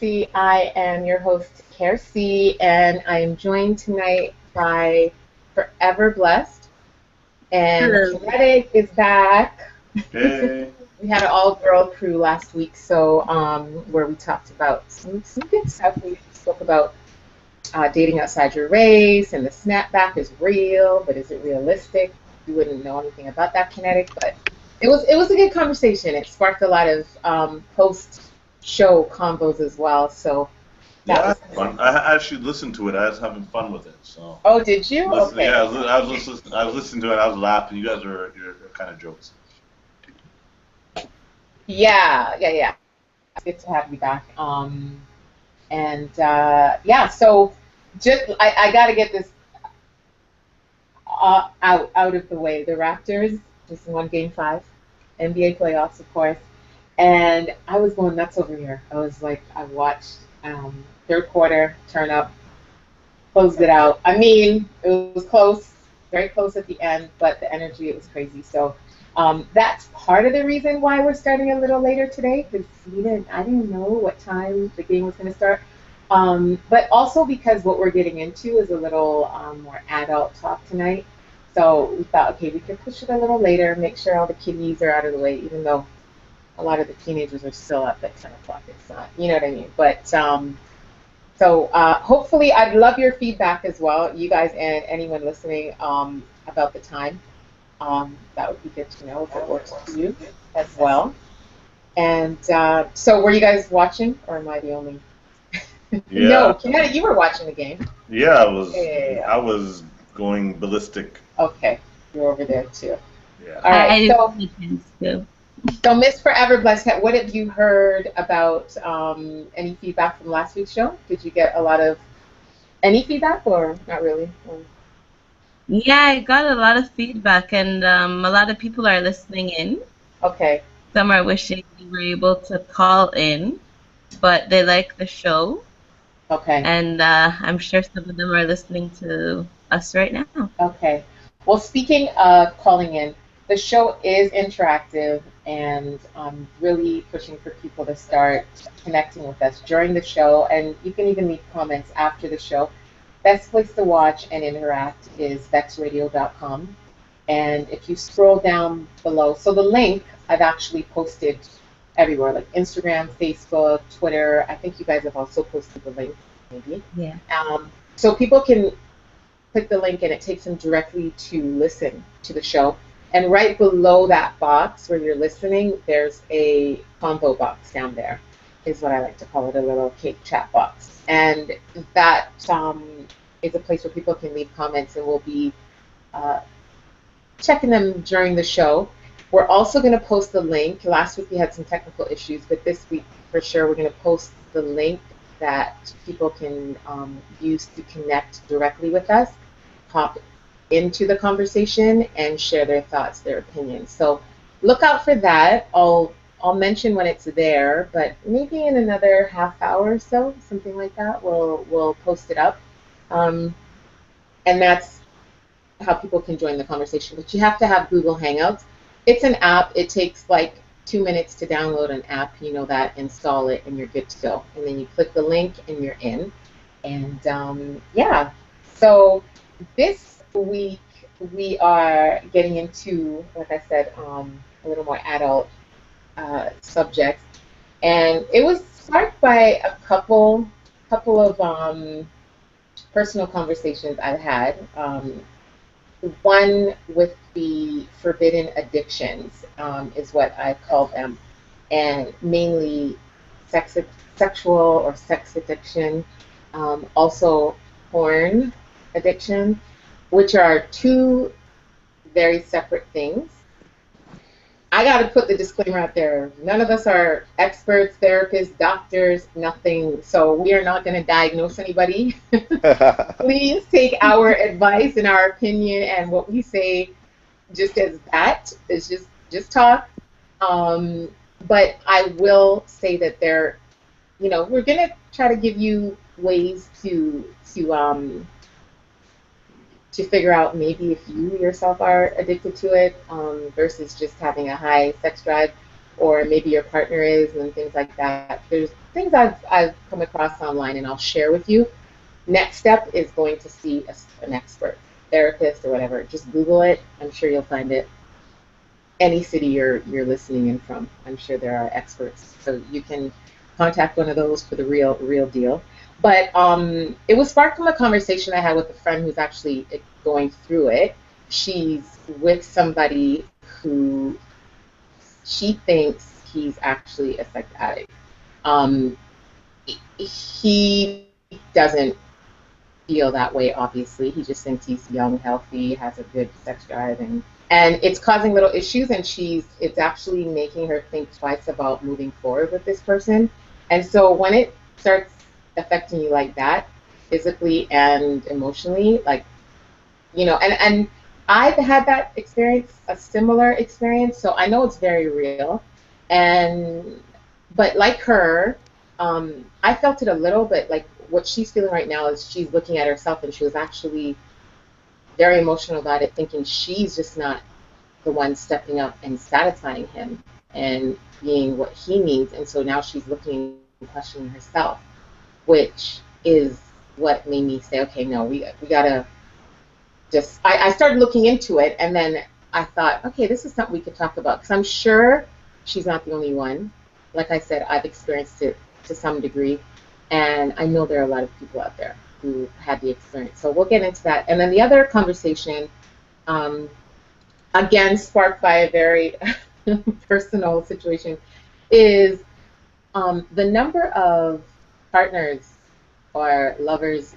See, I am your host, Kelsey, and I am joined tonight by Forever Blessed, and Hello. Kinetic is back. Hey. We had an all-girl crew last week, so where we talked about some good stuff. We spoke about dating outside your race, and the snapback is real, but is it realistic? You wouldn't know anything about that, Kinetic, but it was a good conversation. It sparked a lot of post-show combos as well, so Yeah, that I was had good. fun. I actually listened to it. I was having fun with it. So Oh, did you? listen, Okay. yeah, I was listening to it. I was laughing. You guys are you're kind of jokes. Yeah, yeah, yeah. It's good to have you back. And yeah, so just I got to get this out of the way. The Raptors just won Game Five, NBA playoffs, of course. And I was going nuts over here. I was like, I watched third quarter turn up, closed it out. I mean, it was close, very close at the end, but the energy, it was crazy. So that's part of the reason why we're starting a little later today, because I didn't know what time the game was going to start. But also because what we're getting into is a little more adult talk tonight. So we thought, okay, we could push it a little later, make sure all the kiddies are out of the way, even though a lot of the teenagers are still up at 10 o'clock. It's not, you know what I mean? But so hopefully, I'd love your feedback as well, you guys and anyone listening about the time. That would be good to know if it works for you as well. And so, were you guys watching, or am I the only? Yeah, No, Kinetic, you were watching the game. yeah. Yeah, yeah, yeah. I was going ballistic. Okay, you're over there too. Yeah. All I right. didn't So, get a chance to. Miss Forever Blessed, what have you heard about any feedback from last week's show? Did you get a lot of any feedback, or not really? Yeah, I got a lot of feedback, and a lot of people are listening in. Okay. Some are wishing they were able to call in, but they like the show, Okay. and I'm sure some of them are listening to us right now. Okay. Well, speaking of calling in, the show is interactive, and I'm really pushing for people to start connecting with us during the show. And you can even leave comments after the show. Best place to watch and interact is vexradio.com. And if you scroll down below, so the link I've actually posted everywhere, like Instagram, Facebook, Twitter. I think you guys have also posted the link, maybe. Yeah. So people can click the link and it takes them directly to listen to the show. And right below that box where you're listening, there's a combo box down there, is what I like to call it, a little cake chat box. And that is a place where people can leave comments, and we'll be uh, checking them during the show. We're also going to post the link. Last week we had some technical issues, but this week for sure we're going to post the link that people can use to connect directly with us, pop into the conversation, and share their thoughts, their opinions. So look out for that. I'll mention when it's there, but maybe in another half hour or so, something like that, we'll post it up. Um, and that's how people can join the conversation. But you have to have Google Hangouts. It's an app. It takes like 2 minutes to download an app. You know that, install it, and you're good to go. And then you click the link, and you're in. And yeah, so this week we are getting into, like I said, a little more adult subjects, and it was sparked by a couple of personal conversations I've had. One with the forbidden addictions is what I call them, and mainly sex, sexual or sex addiction, also porn addiction, which are two very separate things. I got to put the disclaimer out there. None of us are experts, therapists, doctors, nothing. So we are not going to diagnose anybody. Please take our advice and our opinion and what we say just as that. It's just talk. Um, but I will say that we're gonna try to give you ways to figure out maybe if you yourself are addicted to it versus just having a high sex drive. or maybe your partner is, and things like that. There's things I've come across online, and I'll share with you. Next step is going to see an expert, therapist, or whatever. Just Google it. I'm sure you'll find it. Any city you're listening in from, I'm sure there are experts. So you can contact one of those for the real deal. But it was sparked from a conversation I had with a friend who's actually going through it. She's with somebody who she thinks he's actually a sex addict. Um, he doesn't feel that way, obviously. He just thinks he's young, healthy, has a good sex drive, and it's causing little issues, and it's actually making her think twice about moving forward with this person. And so when it starts affecting you like that, physically and emotionally, like, and I've had that experience, a similar experience, so I know it's very real. But like her, I felt it a little bit. Like what she's feeling right now is she's looking at herself, and she was actually very emotional about it, thinking she's just not the one stepping up and satisfying him and being what he needs. And so now she's looking and questioning herself, which is what made me say, okay, no, we gotta just. I started looking into it, and then I thought, okay, this is something we could talk about, because I'm sure she's not the only one. Like I said, I've experienced it to some degree, and I know there are a lot of people out there who had the experience. So we'll get into that. And then the other conversation, again, sparked by a very personal situation, is the number of partners or lovers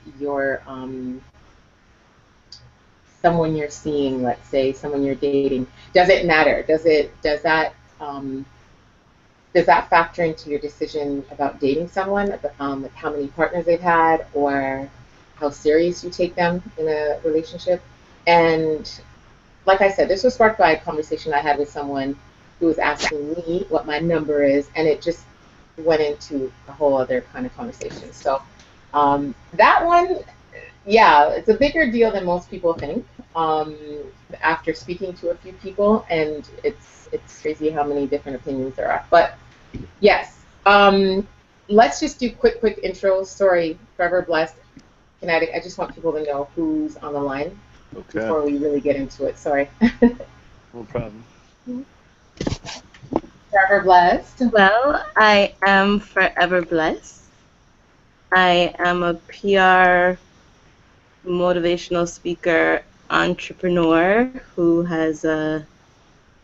someone you're seeing, let's say someone you're dating. Does it matter? Does that factor into your decision about dating someone? Like how many partners they've had, or how serious you take them in a relationship? And like I said, this was sparked by a conversation I had with someone who was asking me what my number is, and it just went into a whole other kind of conversation. So that one, yeah, it's a bigger deal than most people think. After speaking to a few people, and it's crazy how many different opinions there are. But yes, let's just do quick intros. Sorry, Forever Blessed, Kinetic. I just want people to know who's on the line before we really get into it. Sorry. No problem. Forever Blessed. Well, I am forever blessed. I am a PR motivational speaker, entrepreneur who has a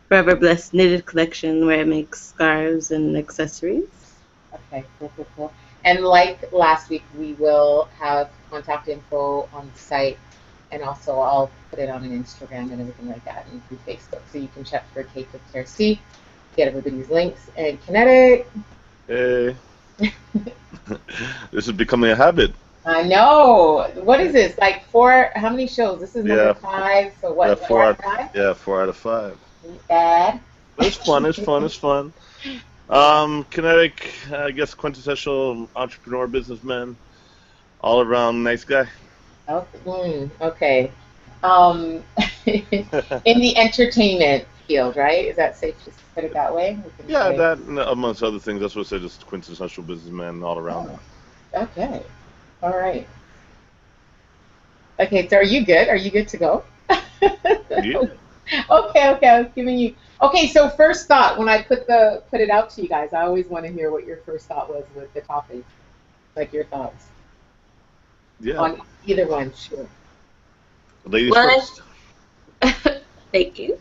Forever Blessed knitted collection where I make scarves and accessories. Okay, cool. And like last week, we will have contact info on the site, and also I'll put it on an Instagram and everything like that, and through Facebook, so you can check for Cake with KRC, get everybody's links. And Kinetic. Hey. This is becoming a habit. I know. What is this? Like how many shows? This is number 5. So what? Yeah, 4 out of 5? Yeah, 4 out of 5. Bad. It's fun. Kinetic, I guess quintessential entrepreneur, businessman, all around nice guy. Oh, okay. In the entertainment field, right? Is that safe to put it that way? Yeah, that amongst other things. That's what I say. Just quintessential businessman all around. Oh, okay. All right. Okay, so are you good? Are you good to go? Yeah. Okay, I was giving you. Okay, so first thought when I put it out to you guys, I always want to hear what your first thought was with the topic, like your thoughts. Yeah. On either one, sure. Ladies first. Thank you.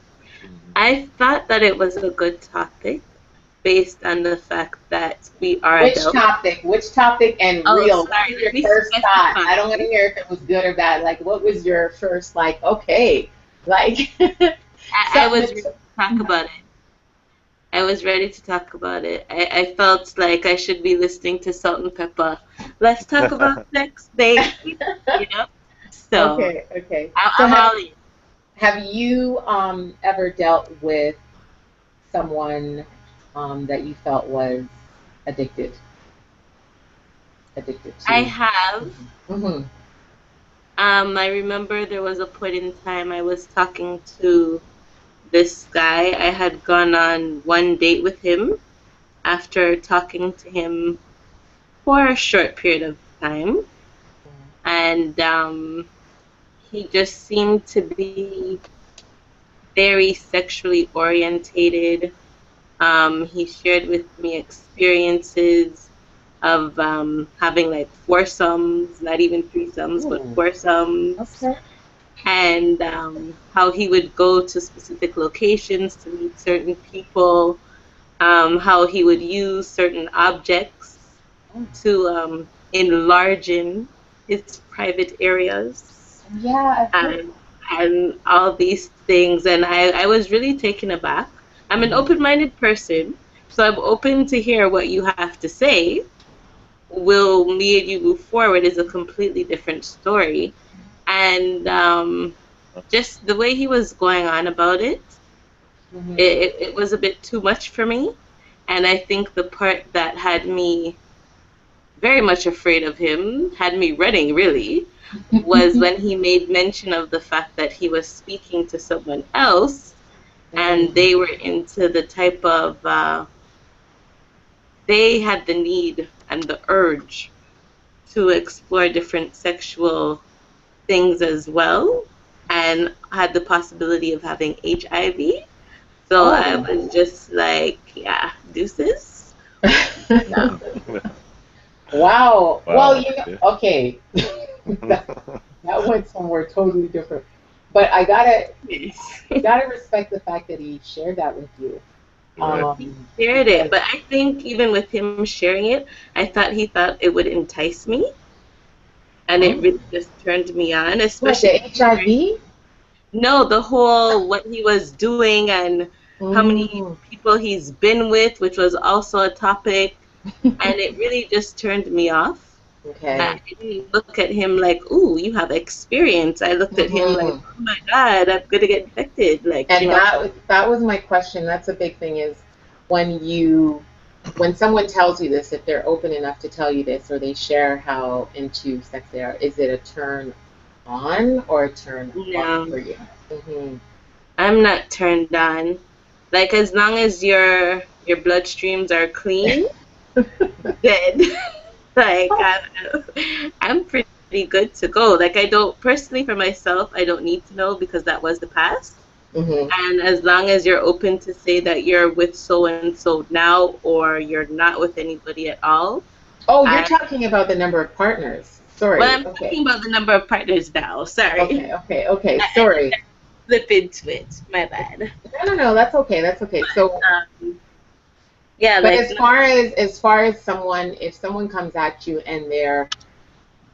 I thought that it was a good topic based on the fact that we are adults. Which topic and real? Sorry, What was your first thought? I don't want to hear if it was good or bad. Like, what was your first, like, okay, like... I was ready to talk about it. I was ready to talk about it. I felt like I should be listening to Salt and Pepper. Let's talk about sex, baby. So, okay. I'm all in. Have you ever dealt with someone that you felt was addicted to? I have. Mm-hmm. I remember there was a point in time I was talking to this guy. I had gone on one date with him after talking to him for a short period of time, and he just seemed to be very sexually orientated. He shared with me experiences of having like foursomes, not even threesomes, but foursomes, Okay. and how he would go to specific locations to meet certain people, how he would use certain objects to enlarge in his private areas, Yeah, I've heard. and all these things. And I was really taken aback. I'm an open-minded person, so I'm open to hear what you have to say. Will me and you move forward is a completely different story. And just the way he was going on about it, it was a bit too much for me. And I think the part that had me very much afraid of him, had me running really, was when he made mention of the fact that he was speaking to someone else and they were into the type of, they had the need and the urge to explore different sexual things as well and had the possibility of having HIV. So I was just like, yeah, deuces. No. Wow. Well, Okay. okay. That went somewhere totally different. But I gotta respect the fact that he shared that with you. Right. He shared it, Because but I think even with him sharing it, I thought he thought it would entice me, and it really just turned me on, what, especially the HIV? no, the whole what he was doing and how many Mm. people he's been with, which was also a topic, and it really just turned me off. Okay. I didn't look at him like, "Ooh, you have experience." I looked at him like, hmm "Oh my God, I'm gonna get infected." Like, And that was my question. That's a big thing is when you when someone tells you this, if they're open enough to tell you this or they share how into sex they are, is it a turn on or a turn off no, for you? hmm I'm not turned on. Like, as long as your bloodstreams are clean, good. Like, I'm pretty good to go. Like, I don't personally for myself, I don't need to know because that was the past. hmm And as long as you're open to say that you're with so and so now or you're not with anybody at all, Oh, you're I talking about the number of partners. well, Sorry. I'm Okay. talking about the number of partners now. Sorry, Okay. Okay. Okay. I Sorry. slip into it. My bad. No, no, no. That's okay. That's okay. So, Um, yeah, but like as far as someone, if someone comes at you and they're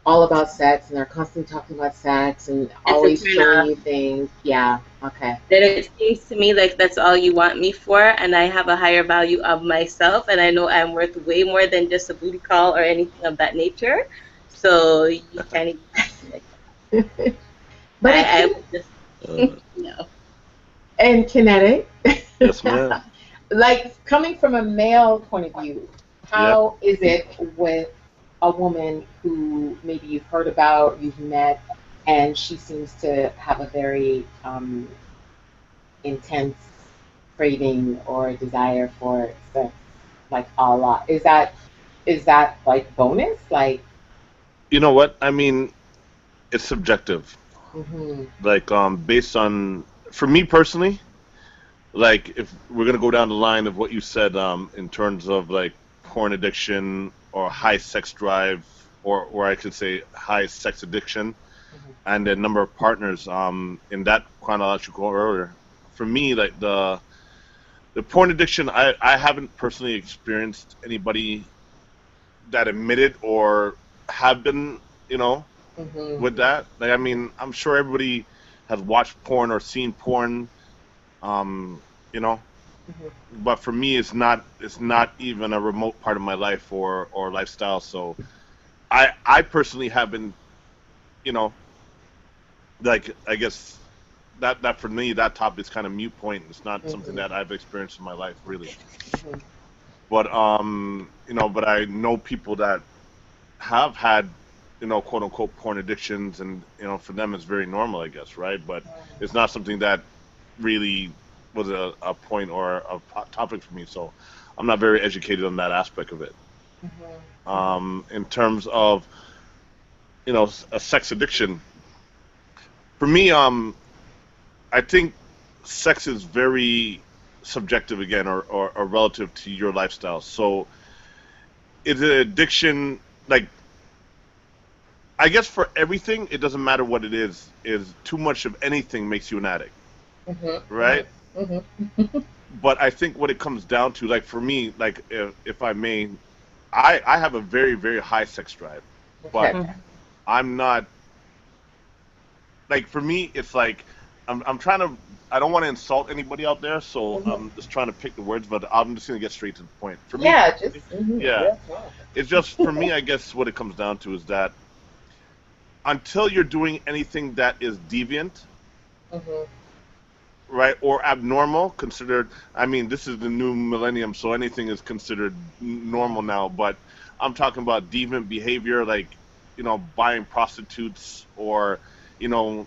all about sex and they're constantly talking about sex and it's a always turn showing off. you things, yeah. Okay. Then it seems to me like that's all you want me for, and I have a higher value of myself, and I know I'm worth way more than just a booty call or anything of that nature. So you can't even talk to me like But it I can, would just Uh, no. and kinetic. yes, ma'am. Like coming from a male point of view, Yeah. how is it with a woman who maybe you've heard about, you've met, and she seems to have a very intense craving or desire for sex, like a lot? Is that like bonus? Like, You know what? I mean, it's subjective. hmm Like, based on, for me personally, like, if we're gonna go down the line of what you said, in terms of like porn addiction or high sex drive, or I could say high sex addiction, and the number of partners, in that chronological order. For me, like the porn addiction, I haven't personally experienced anybody that admitted or have been, you know, hmm with that. Like, I mean, I'm sure everybody has watched porn or seen porn, um, you know, hmm but for me, it's not even a remote part of my life or lifestyle. So I personally haven't, you know, like, I guess that for me, that topic is kind of mute point. It's not something hmm that I've experienced in my life really. hmm But but I know people that have had, quote unquote porn addictions, and for them it's very normal, I guess, right? But it's not something that really was a point or a topic for me. So I'm not very educated on that aspect of it. In terms of a sex addiction, for me, I think sex is very subjective again, or relative to your lifestyle. So is it addiction? Like, I guess for everything, it doesn't matter what it is. Is too much of anything makes you an addict, right? But I think what it comes down to, like for me, like if I may, I have a very, very high sex drive, but Okay. I'm not, like for me, it's like I'm trying to. I don't want to insult anybody out there, so I'm just trying to pick the words, but I'm just gonna get straight to the point. For me, Yeah, just yeah, wow. it's just for me. I guess what it comes down to is that until you're doing anything that is deviant, right, or abnormal, considered. I mean, this is the new millennium, so anything is considered normal now. But I'm talking about deviant behavior, like buying prostitutes, or you know,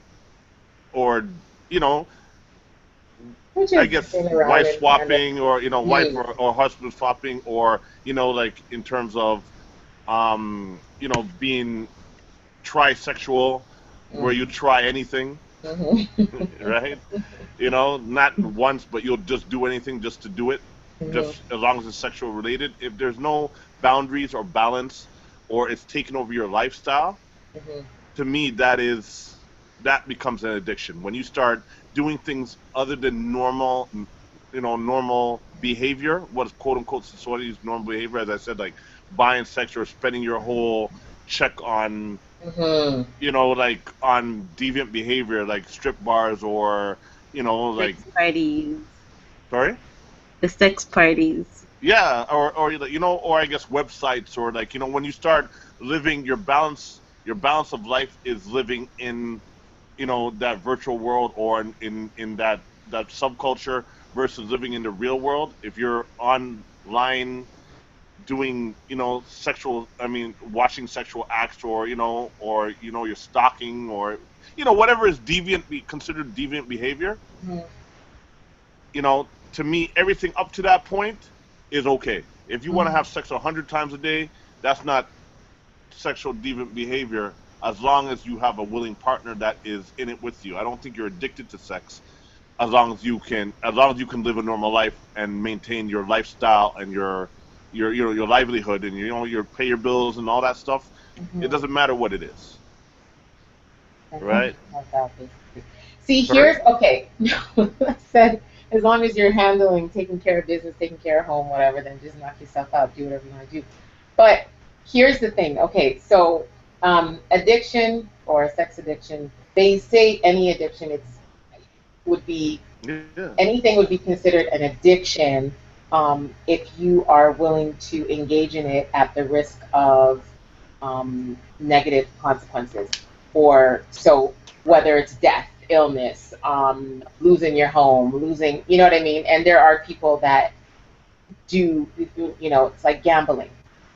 or you know, Which I is guess been around wife and kind of swapping, or wife used. or husband swapping, or like in terms of being trisexual, where you try anything, right? Not once, but you'll just do anything just to do it, just as long as it's sexual related. If there's no boundaries or balance, or it's taken over your lifestyle, to me that becomes an addiction. When you start doing things other than normal behavior, what is quote unquote society's normal behavior, as I said, like buying sex or spending your whole check on like on deviant behavior, like strip bars, or like, Sex parties. sorry. The sex parties. Yeah, or I guess websites, or like when you start living your balance of life is living in that virtual world, or in that subculture, versus living in the real world. If you're online doing sexual, I mean, watching sexual acts, or you're stalking, or whatever is considered deviant behavior, to me, everything up to that point is okay. If you want to have sex 100 times a day, that's not sexual deviant behavior, as long as you have a willing partner that is in it with you. I don't think you're addicted to sex, as long as you can live a normal life and maintain your lifestyle and your livelihood, and your pay your bills and all that stuff. It doesn't matter what it is, right? See, Sorry. here's okay. I said as long as you're handling, taking care of business, taking care of home, whatever, then just knock yourself out, do whatever you want to do. But here's the thing. Okay, so addiction or sex addiction, they say any addiction would be Yeah. anything would be considered an addiction if you are willing to engage in it at the risk of negative consequences, or so whether it's death, illness, losing your home, losing, you know what I mean? And there are people that do, it's like gambling,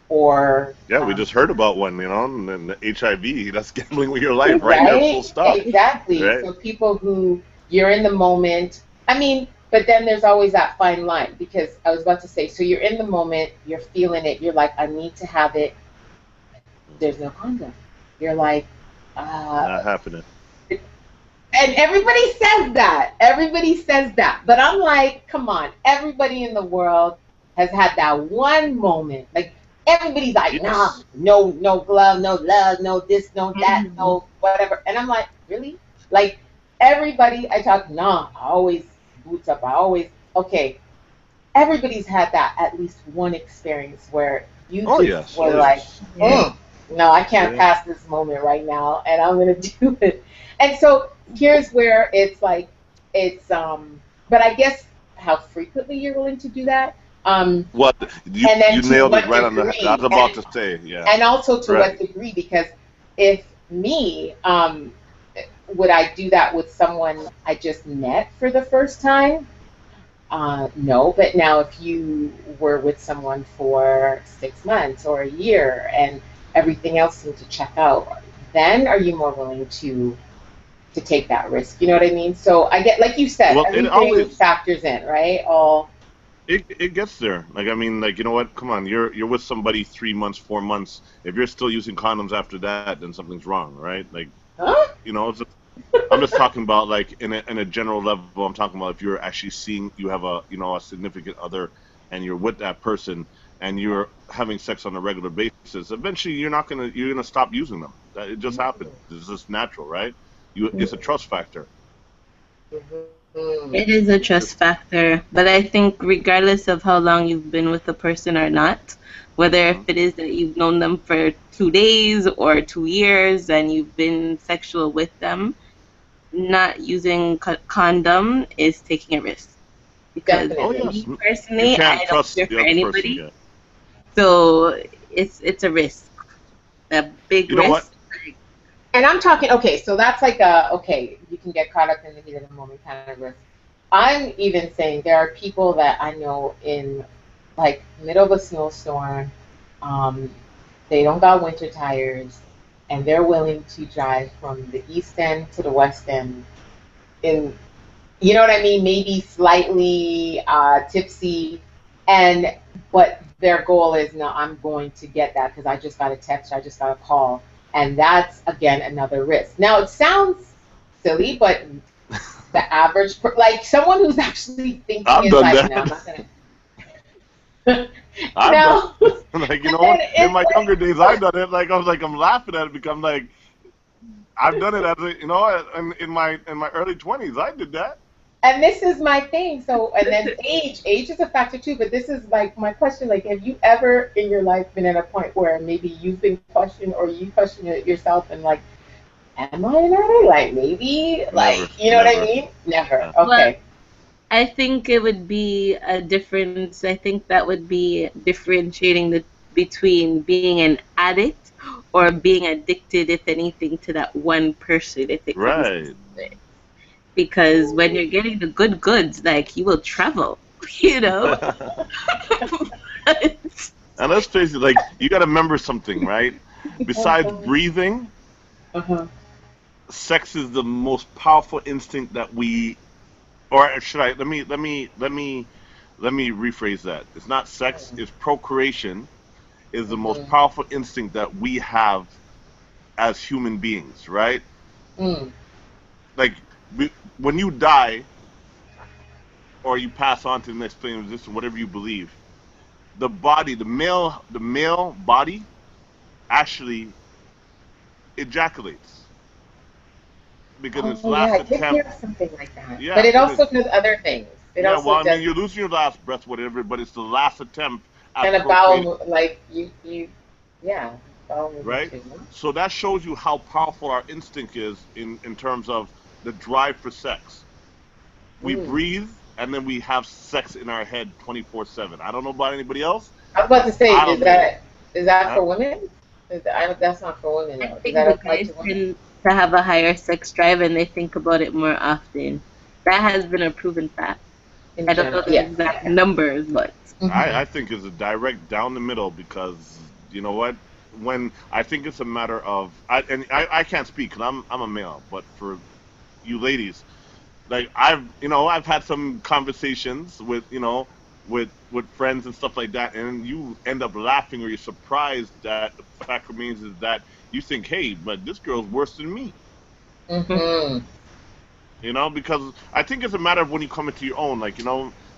or Yeah, we just heard about one, and then the HIV, that's gambling with your life right there, full right? stop. Exactly. Right? So people who you're in the moment. I mean, but then there's always that fine line, because I was about to say, so you're in the moment, you're feeling it, you're like, I need to have it. There's no condom. You're like, uh, Not happening. and everybody says that. Everybody says that. But I'm like, come on. Everybody in the world has had that one moment. Like, everybody's like, nah, Yes. no glove, no love, no this, no that, no whatever. And I'm like, really? Like, everybody I talk, nah, I always boots up. I always, okay. Everybody's had that at least one experience where you Oh just yes. were Oh like, yes. no, I can't Yeah. pass this moment right now, and I'm gonna do it. And so here's where it's like, but I guess how frequently you're willing to do that, What you and then you to nailed it what right on the head. I was degree, about to say, yeah. and also to what Right. degree, because if me, would I do that with someone I just met for the first time? No, but now if you were with someone for 6 months or a year and everything else seemed to check out, then are you more willing to to take that risk. You know what I mean? So I get, like you said, Well, it everything always factors in, right? All. it gets there. Like I mean, like you know what? Come on, you're with somebody 3 months, 4 months. If you're still using condoms after that, then something's wrong, right? Like Huh? you know, I'm just talking about like in a general level. I'm talking about if you're actually seeing you have a you know a significant other and you're with that person and you're having sex on a regular basis. Eventually, you're gonna stop using them. It just happens. It's just natural, right? It's a trust factor. Mhm. It is a It's just trust factor, but I think regardless of how long you've been with the person or not, whether if mhm. it is that you've known them for 2 days or 2 years and you've been sexual with them, not using condom is taking a risk. Because Oh Definitely. yes, me you personally, can't I don't trust care the for other person anybody, yet. so it's a risk, a big You know what? risk. And I'm talking, okay, so that's like a, okay, you can get caught up in the heat of the moment kind of risk. I'm even saying there are people that I know in like middle of a snowstorm, um, they don't got winter tires, and they're willing to drive from the east end to the west end in, you know what I mean, maybe slightly tipsy, and but their goal is no, I'm going to get that because I just got a text, I just got a call, and that's again another risk. Now it sounds silly, but the average, like someone who's actually thinking I've is done like, no, I'm that. not gonna. I've done No, like you and know what? In it's my younger days, I've like, done it. Like I was like I'm laughing at it because I'm like I've done it as a, you know in my early 20s I did that. and this is my thing. So, and then age is a factor too. But this is like my question: like, have you ever in your life been at a point where maybe you've been questioned or you question it yourself and like, am I ready? Like, maybe, Never, like, you know what I never. mean? Never. Yeah. Well, Okay. I think it would be a difference. I think that would be differentiating between being an addict or being addicted, if anything, to that one person, if it comes to Right. it. Because when you're getting the good goods, like you will travel, you know? And let's face it, like you got to remember something, right? Besides Uh-huh. breathing, Uh-huh. sex is the most powerful instinct that we, or should I? Let me rephrase that. It's not sex. It's procreation. Is the most Mm-hmm. powerful instinct that we have as human beings, right? Mm. Like when you die or you pass on to the next plane of existence, whatever you believe, the body, the male body actually ejaculates because its Oh yeah, last I did attempt. hear something like that. But Yeah, it because also it's does other things. It yeah. Well, also I mean, does, you're losing your last breath, whatever, but it's the last attempt and at a procreating, bowel, like you, yeah, bowel movement right? too. So that shows you how powerful our instinct is in terms of the drive for sex. We Mm. breathe and then we have sex in our head 24/7. I don't know about anybody else. I was about to say, I don't know. is that Huh? for women? That's not for women I though. Does think that the apply guys to women? tend to have a higher sex drive and they think about it more often. That has been a proven fact. In I don't know general, the yes. exact numbers, but Hmm. I think it's a direct down the middle because you know what? When I think it's a matter of I can't speak because I'm a male, but for you ladies, like I've had some conversations with with friends and stuff like that, and you end up laughing or you're surprised that the fact remains is that you think, hey, but this girl's worse than me, Hmm. because I think it's a matter of when you come into your own, like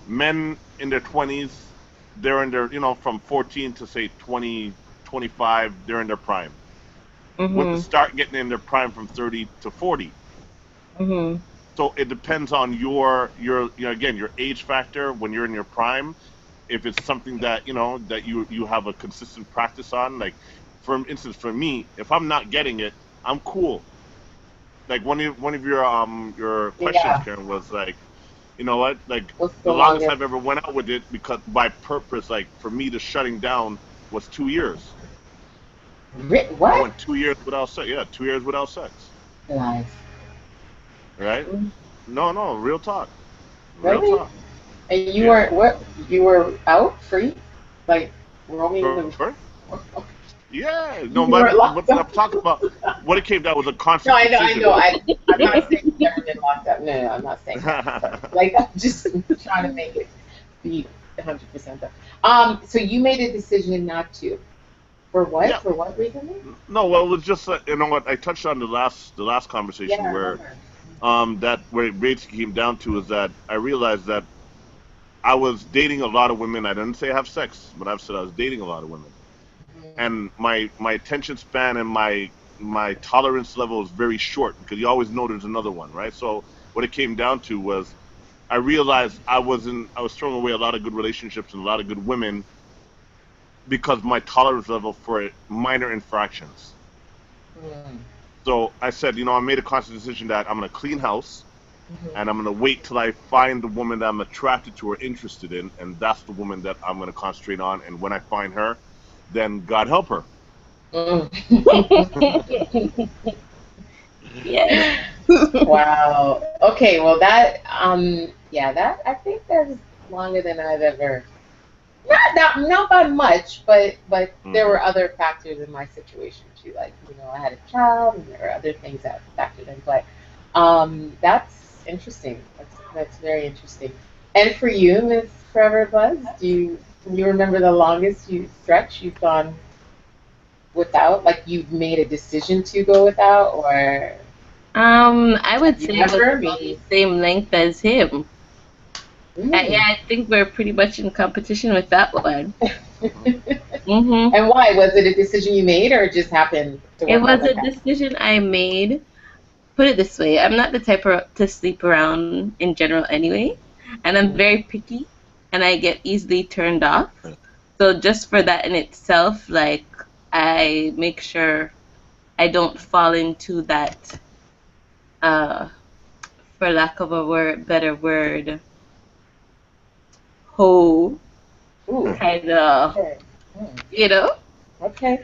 men in their 20s, they're in their from 14 to say 20, 25, they're in their prime. Women mhm, start getting in their prime from 30 to 40. mhm, So it depends on your again your age factor when you're in your prime. If it's something that that you have a consistent practice on, like for instance, for me, if I'm not getting it, I'm cool. Like one of your questions, Yeah. Karen, was like, you know what, like What's the the longest longest? I've ever went out with it because by purpose, like for me the shutting down was 2 years. I What? went 2 years without sex. Yeah, 2 years without sex. Lies. Right? mhm. No, no, real talk, real Really? talk. And you Yeah. were what? You were out free, like roaming the. Sorry? Yeah, no, You weren't but locked I'm up. talking about. what it came down was a conscious No, I know, decision. I'm not saying you've never been locked up. No, I'm not saying that. But, like, I'm just trying to make it be 100% though. So you made a decision not to. For what? Yeah. For what reason? No, well, it was just you know what I touched on the last Yeah, conversation I where remember. that where it basically came down to is that I realized that I was dating a lot of women. I didn't say have sex, but I've said I was dating a lot of women, and my attention span and my tolerance level is very short because you always know there's another one, right? So what it came down to was I realized I was throwing away a lot of good relationships and a lot of good women because my tolerance level for minor infractions. Mm, So I said, you know, I made a conscious decision that I'm gonna clean house mhm. and I'm gonna wait till I find the woman that I'm attracted to or interested in, and that's the woman that I'm gonna concentrate on. And when I find her, then God help her. Mm. Yes. Wow. Okay, well that yeah, that I think that's longer than I've ever not by much, but there Hmm. were other factors in my situation too. Like, I had a child and there were other things that factored in. But that's interesting. That's very interesting. And for you, Miss Forever Buzz, can you remember the longest stretch you've gone without? Like you've made a decision to go without, or I have would you say it was never? about the Maybe. same length as him. Yeah, Mm. I think we're pretty much in competition with that one. Hmm. Mm-hmm. And why? Was it a decision you made or it just happened to It work out was like a that? decision I made. Put it this way, I'm not the type to sleep around in general anyway, and I'm Mm. very picky, and I get easily turned off. So just for that in itself, like I make sure I don't fall into that, uh, for lack of a better word, whole Ooh, kind of, okay. Mm. you know. Okay.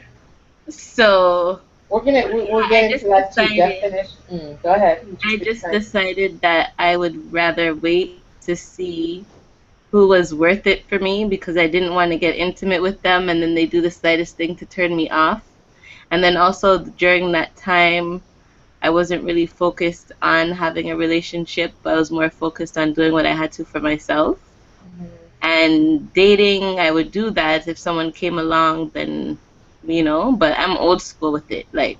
So We'll yeah, get into that too. Definition. Go ahead. You I just just explain. decided that I would rather wait to see who was worth it for me because I didn't want to get intimate with them and then they do the slightest thing to turn me off. And then also during that time, I wasn't really focused on having a relationship, but I was more focused on doing what I had to for myself. And dating, I would do that if someone came along, then, but I'm old school with it. Like,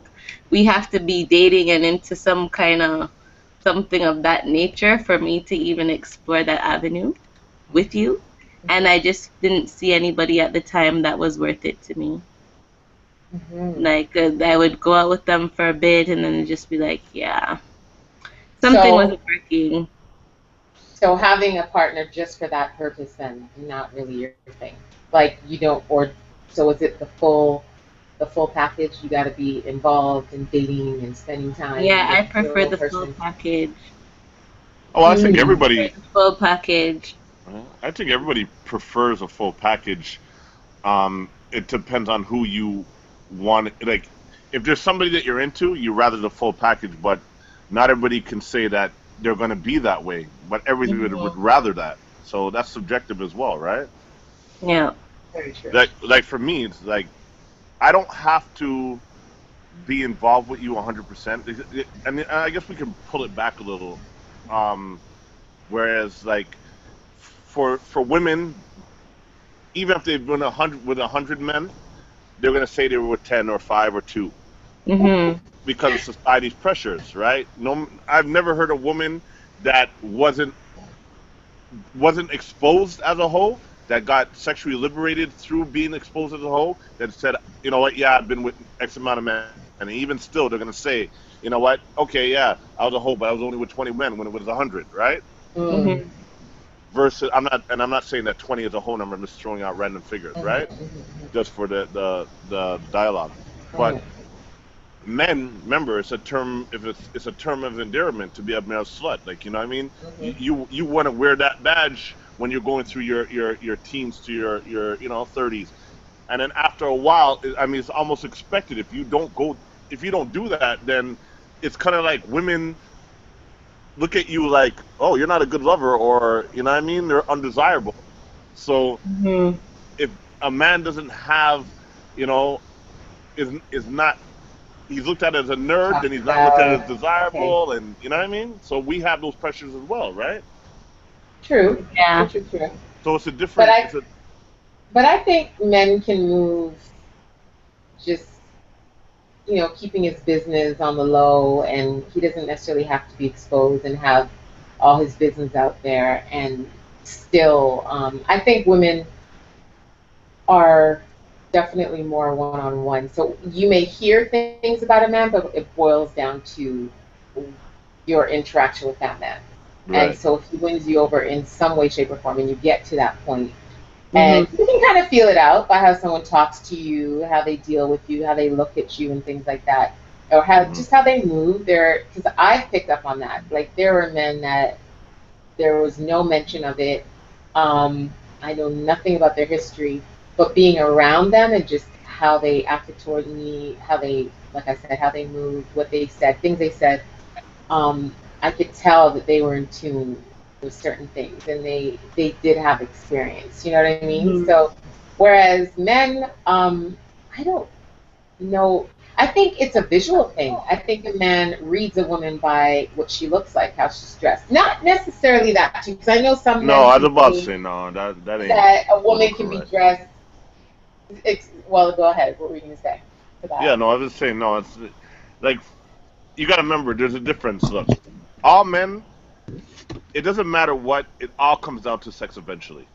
we have to be dating and into some kind of something of that nature for me to even explore that avenue with Hmm. you. And I just didn't see anybody at the time that was worth it to me. Hmm. Like, I would go out with them for a bit and then just be like, yeah, something So, wasn't working. so having a partner just for that purpose, then not really your thing. Like you don't, or so is it the full package? You got to be involved in dating and spending time Yeah, and I get to know prefer the the full person. package. Oh, Mm. The full package. I think everybody prefers a full package. It depends on who you want. Like, if there's somebody that you're into, you rather the full package. But not everybody can say that they're going to be that way. But everybody would Hmm. rather that. So that's subjective as well, right? Yeah. Very true. Like for me, it's like I don't have to be involved with you 100%. And I guess we can pull it back a little. Um, Whereas, like for women, even if they've been 100 men, they're gonna say they were with 10 or 5 or 2 Mhm. because of society's pressures, right? No, I've never heard a woman that wasn't exposed as a whole, that got sexually liberated through being exposed as a whole, that said, you know what, yeah, I've been with X amount of men. And even still, they're going to say, you know what, okay, yeah, I was a whole, but I was only with 20 men when it was 100, right? Mm. Mhm. Versus, I'm not saying that 20 is a whole number, I'm just throwing out random figures, Mhm, right? mhm, Just for the dialogue. But mhm, men, remember, it's a term. If it's a term of endearment to be a male slut. Like, you know what I mean? mhm, You want to wear that badge when you're going through your teens to your 30s, and then after a while, I mean, it's almost expected. If you don't do that, then it's kind of like women look at you like, oh, you're not a good lover, or you know what I mean? They're undesirable. So Mhm. if a man doesn't have, you know, is not he's looked at as a nerd, talked then he's not looked at as about. Okay, desirable, and you know what I mean. So we have those pressures as well, right? true, true, Yeah. true, true. So it's a But different. I, It's a but I think men can move just keeping his business on the low, and he doesn't necessarily have to be exposed and have all his business out there. And still, I think women are definitely more one-on-one. So you may hear things about a man, but it boils down to your interaction with that man. And right. so if he wins you over in some way, shape, or form, and you get to that point, Mhm. and you can kind of feel it out by how someone talks to you, how they deal with you, how they look at you, and things like that, or how Hmm. just how they move. There, because I've picked up on that. Like there were men that there was no mention of it. Um, I know nothing about their history, but being around them and just how they acted toward me, how they, like I said, how they moved, what they said, things they said, I could tell that they were in tune with certain things, and they did have experience. You know what I mean? Mhm. So, whereas men, I don't know. I think it's a visual thing. I think a man reads a woman by what she looks like, how she's dressed. Not necessarily that too, because I know some No, men I was can about to say say no. That ain't that a wasn't woman can be correct. dressed. Well, go ahead. What were you going to say to Yeah, that? no, I was just saying no. It's like you got to remember, there's a difference. Look, all men. It doesn't matter what. It all comes down to sex eventually.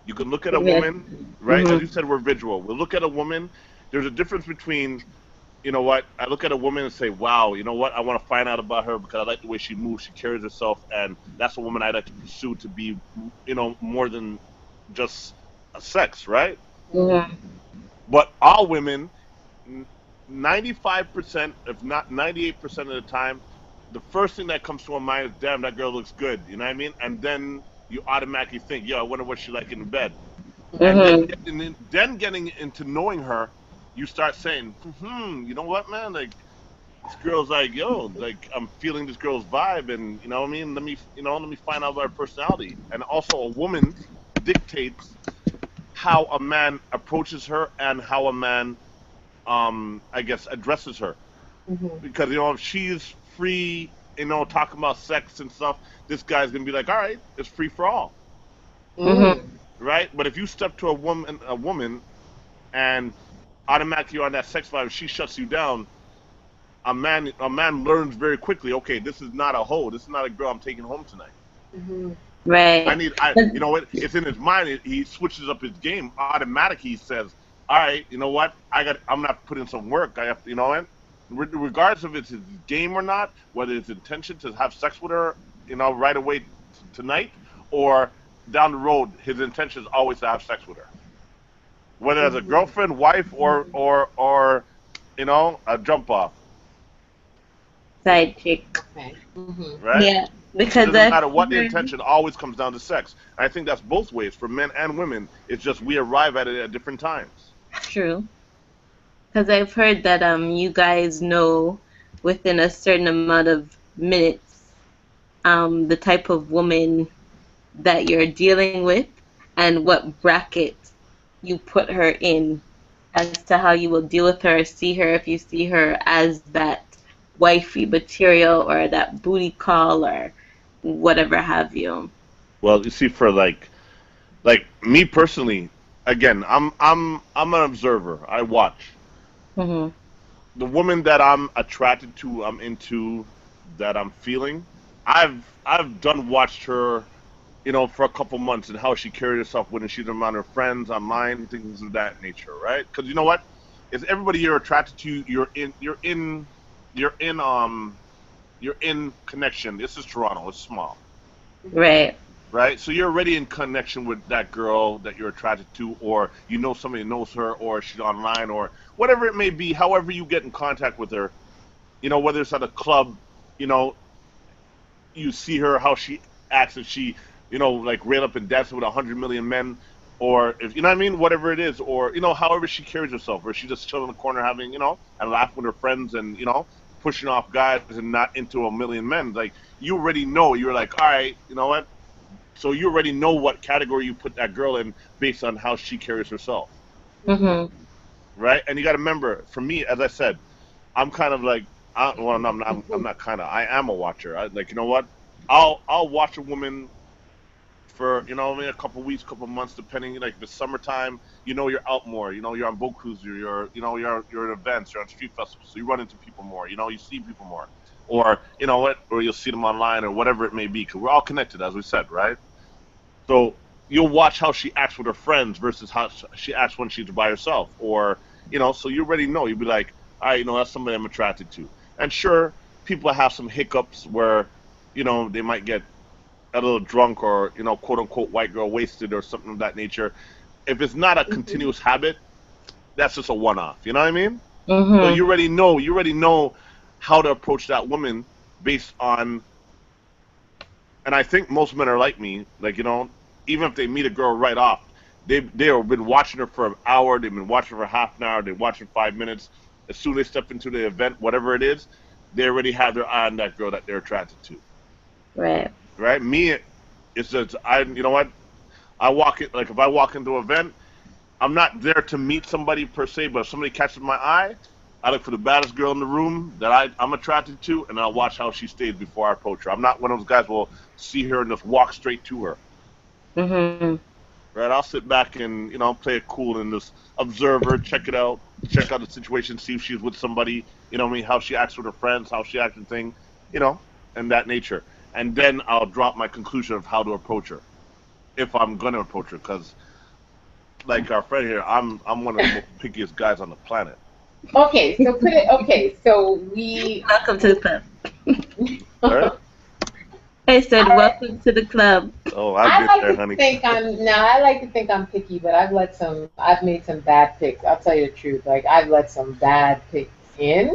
You can look at a Yes. woman, right? As Mhm. you said, we're visual. We'll look at a woman. There's a difference between, you know what? I look at a woman and say, wow, you know what? I want to find out about her because I like the way she moves, she carries herself, and that's a woman I'd like to pursue to be, more than just a sex, right? Mhm. But all women, 95%, if not 98% of the time, the first thing that comes to my mind is, damn, that girl looks good. You know what I mean? And then you automatically think, yo, I wonder what she like in bed. And then Mm-hmm. Mhm. getting into knowing her, you start saying, you know what, man? Like this girl's like, yo, like I'm feeling this girl's vibe, and you know what I mean. Let me find out about her personality. And also, a woman dictates how a man approaches her and how a man, I guess, addresses her. Mm-hmm. Because if she's free, talking about sex and stuff, this guy's gonna be like, all right, it's free for all, Mm. Mhm. right? But if you step to a woman, and automatically you're on that sex vibe, she shuts you down. A man learns very quickly. Okay, this is not a hoe. This is not a girl I'm taking home tonight. Mm-hmm. I Right. need. I. But You know what? It's in his mind. He switches up his game. Automatically, he says, "All right, you know what? I'm gonna have to put in some work. I have to. You know what? Regardless if it's his game or not, whether it's intention to have sex with her, right away tonight, or down the road, his intention is always to have sex with her, whether as a Mm-hmm. girlfriend, wife, or a jump off, side chick. Okay. Mm-hmm. right? Yeah. It Because doesn't I've matter what the heard intention, always comes down to sex. And I think that's both ways for men and women. It's just we arrive at it at different times. true. Because I've heard that you guys know within a certain amount of minutes the type of woman that you're dealing with and what bracket you put her in as to how you will deal with her, see her if you see her as that wifey material or that booty call or whatever have you. Well, you see, for like me personally, again, I'm an observer. I watch. Mhm. The woman that I'm attracted to, I'm into, that I'm feeling. I've done watched her, for a couple months, and how she carried herself when she's around her friends online, things of that nature, right? Because you know what, is everybody you're attracted to, you're in connection. This is Toronto. It's small, Mm-hmm. Right. right? So you're already in connection with that girl that you're attracted to, or somebody knows her, or she's online, or whatever it may be. However you get in contact with her, whether it's at a club, you know, you see her how she acts, if she, like rail up and dance with 100 million men, or if you know what I mean, whatever it is, or however she carries herself, or she just chill in the corner having, and laughing with her friends, and pushing off guys and not into a million men. Like you already know, you're like, all right, you know what? So you already know what category you put that girl in based on how she carries herself, Mm-hmm. Mhm. right? And you got to remember, for me, as I said, I'm kind of like, well, no, I'm not kind of. I am a watcher. Like, you know what? I'll watch a woman for, maybe a couple weeks, couple months, depending. Like if it's summertime, you're out more. You're on boat cruises, you're at events, you're on street festivals, so you run into people more. You see people more, or or you'll see them online or whatever it may be. Because we're all connected, as we said, right? So you'll watch how she acts with her friends versus how she acts when she's by herself, or so you already know. You'll be like, all right, that's somebody I'm attracted to. And sure, people have some hiccups where, they might get a little drunk or quote unquote white girl wasted or something of that nature. If it's not a continuous habit, that's just a one off. You know what I mean? So Mhm. you already know how to approach that woman based on. And I think most men are like me. Like even if they meet a girl right off, they have been watching her for an hour. They've been watching her for half an hour. They watch her 5 minutes. As soon as they step into the event, whatever it is, they already have their eye on that girl that they're attracted to. Right. Right? Me, it's just I. You know what? I walk it like if I walk into an event, I'm not there to meet somebody per se, but if somebody catches my eye, I look for the baddest girl in the room that I'm attracted to, and I'll watch how she stays before I approach her. I'm not one of those guys who will see her and just walk straight to her. Mhm. Right? I'll sit back and play it cool and just observe her, check it out, check out the situation, see if she's with somebody. What I mean, how she acts with her friends, how she acts and thing, you know, and that nature. And then I'll drop my conclusion of how to approach her if I'm gonna approach her, because like our friend here, I'm one of the most pickiest guys on the planet. Okay, so we. Welcome to the club. Right? I said, I, welcome to the club. Oh, I've I been like there, to honey. think I'm now. I like to think I'm picky, but I've made some bad picks. I'll tell you the truth. Like I've let some bad picks in,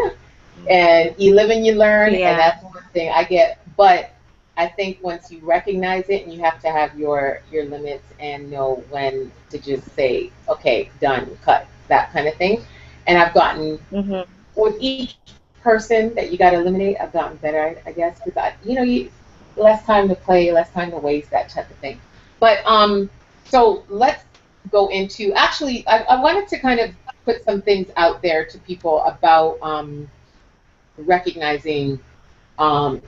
Mm. and you live and you learn, and Yeah. that's one thing I get. But I think once you recognize it, and you have to have your limits and know when to just say, okay, done, cut, that kind of thing. And I've gotten Mhm. with each person that you got to eliminate, I've gotten better, I guess, because less time to play, less time to waste, that type of thing. But so let's go into. Actually, I wanted to kind of put some things out there to people about recognizing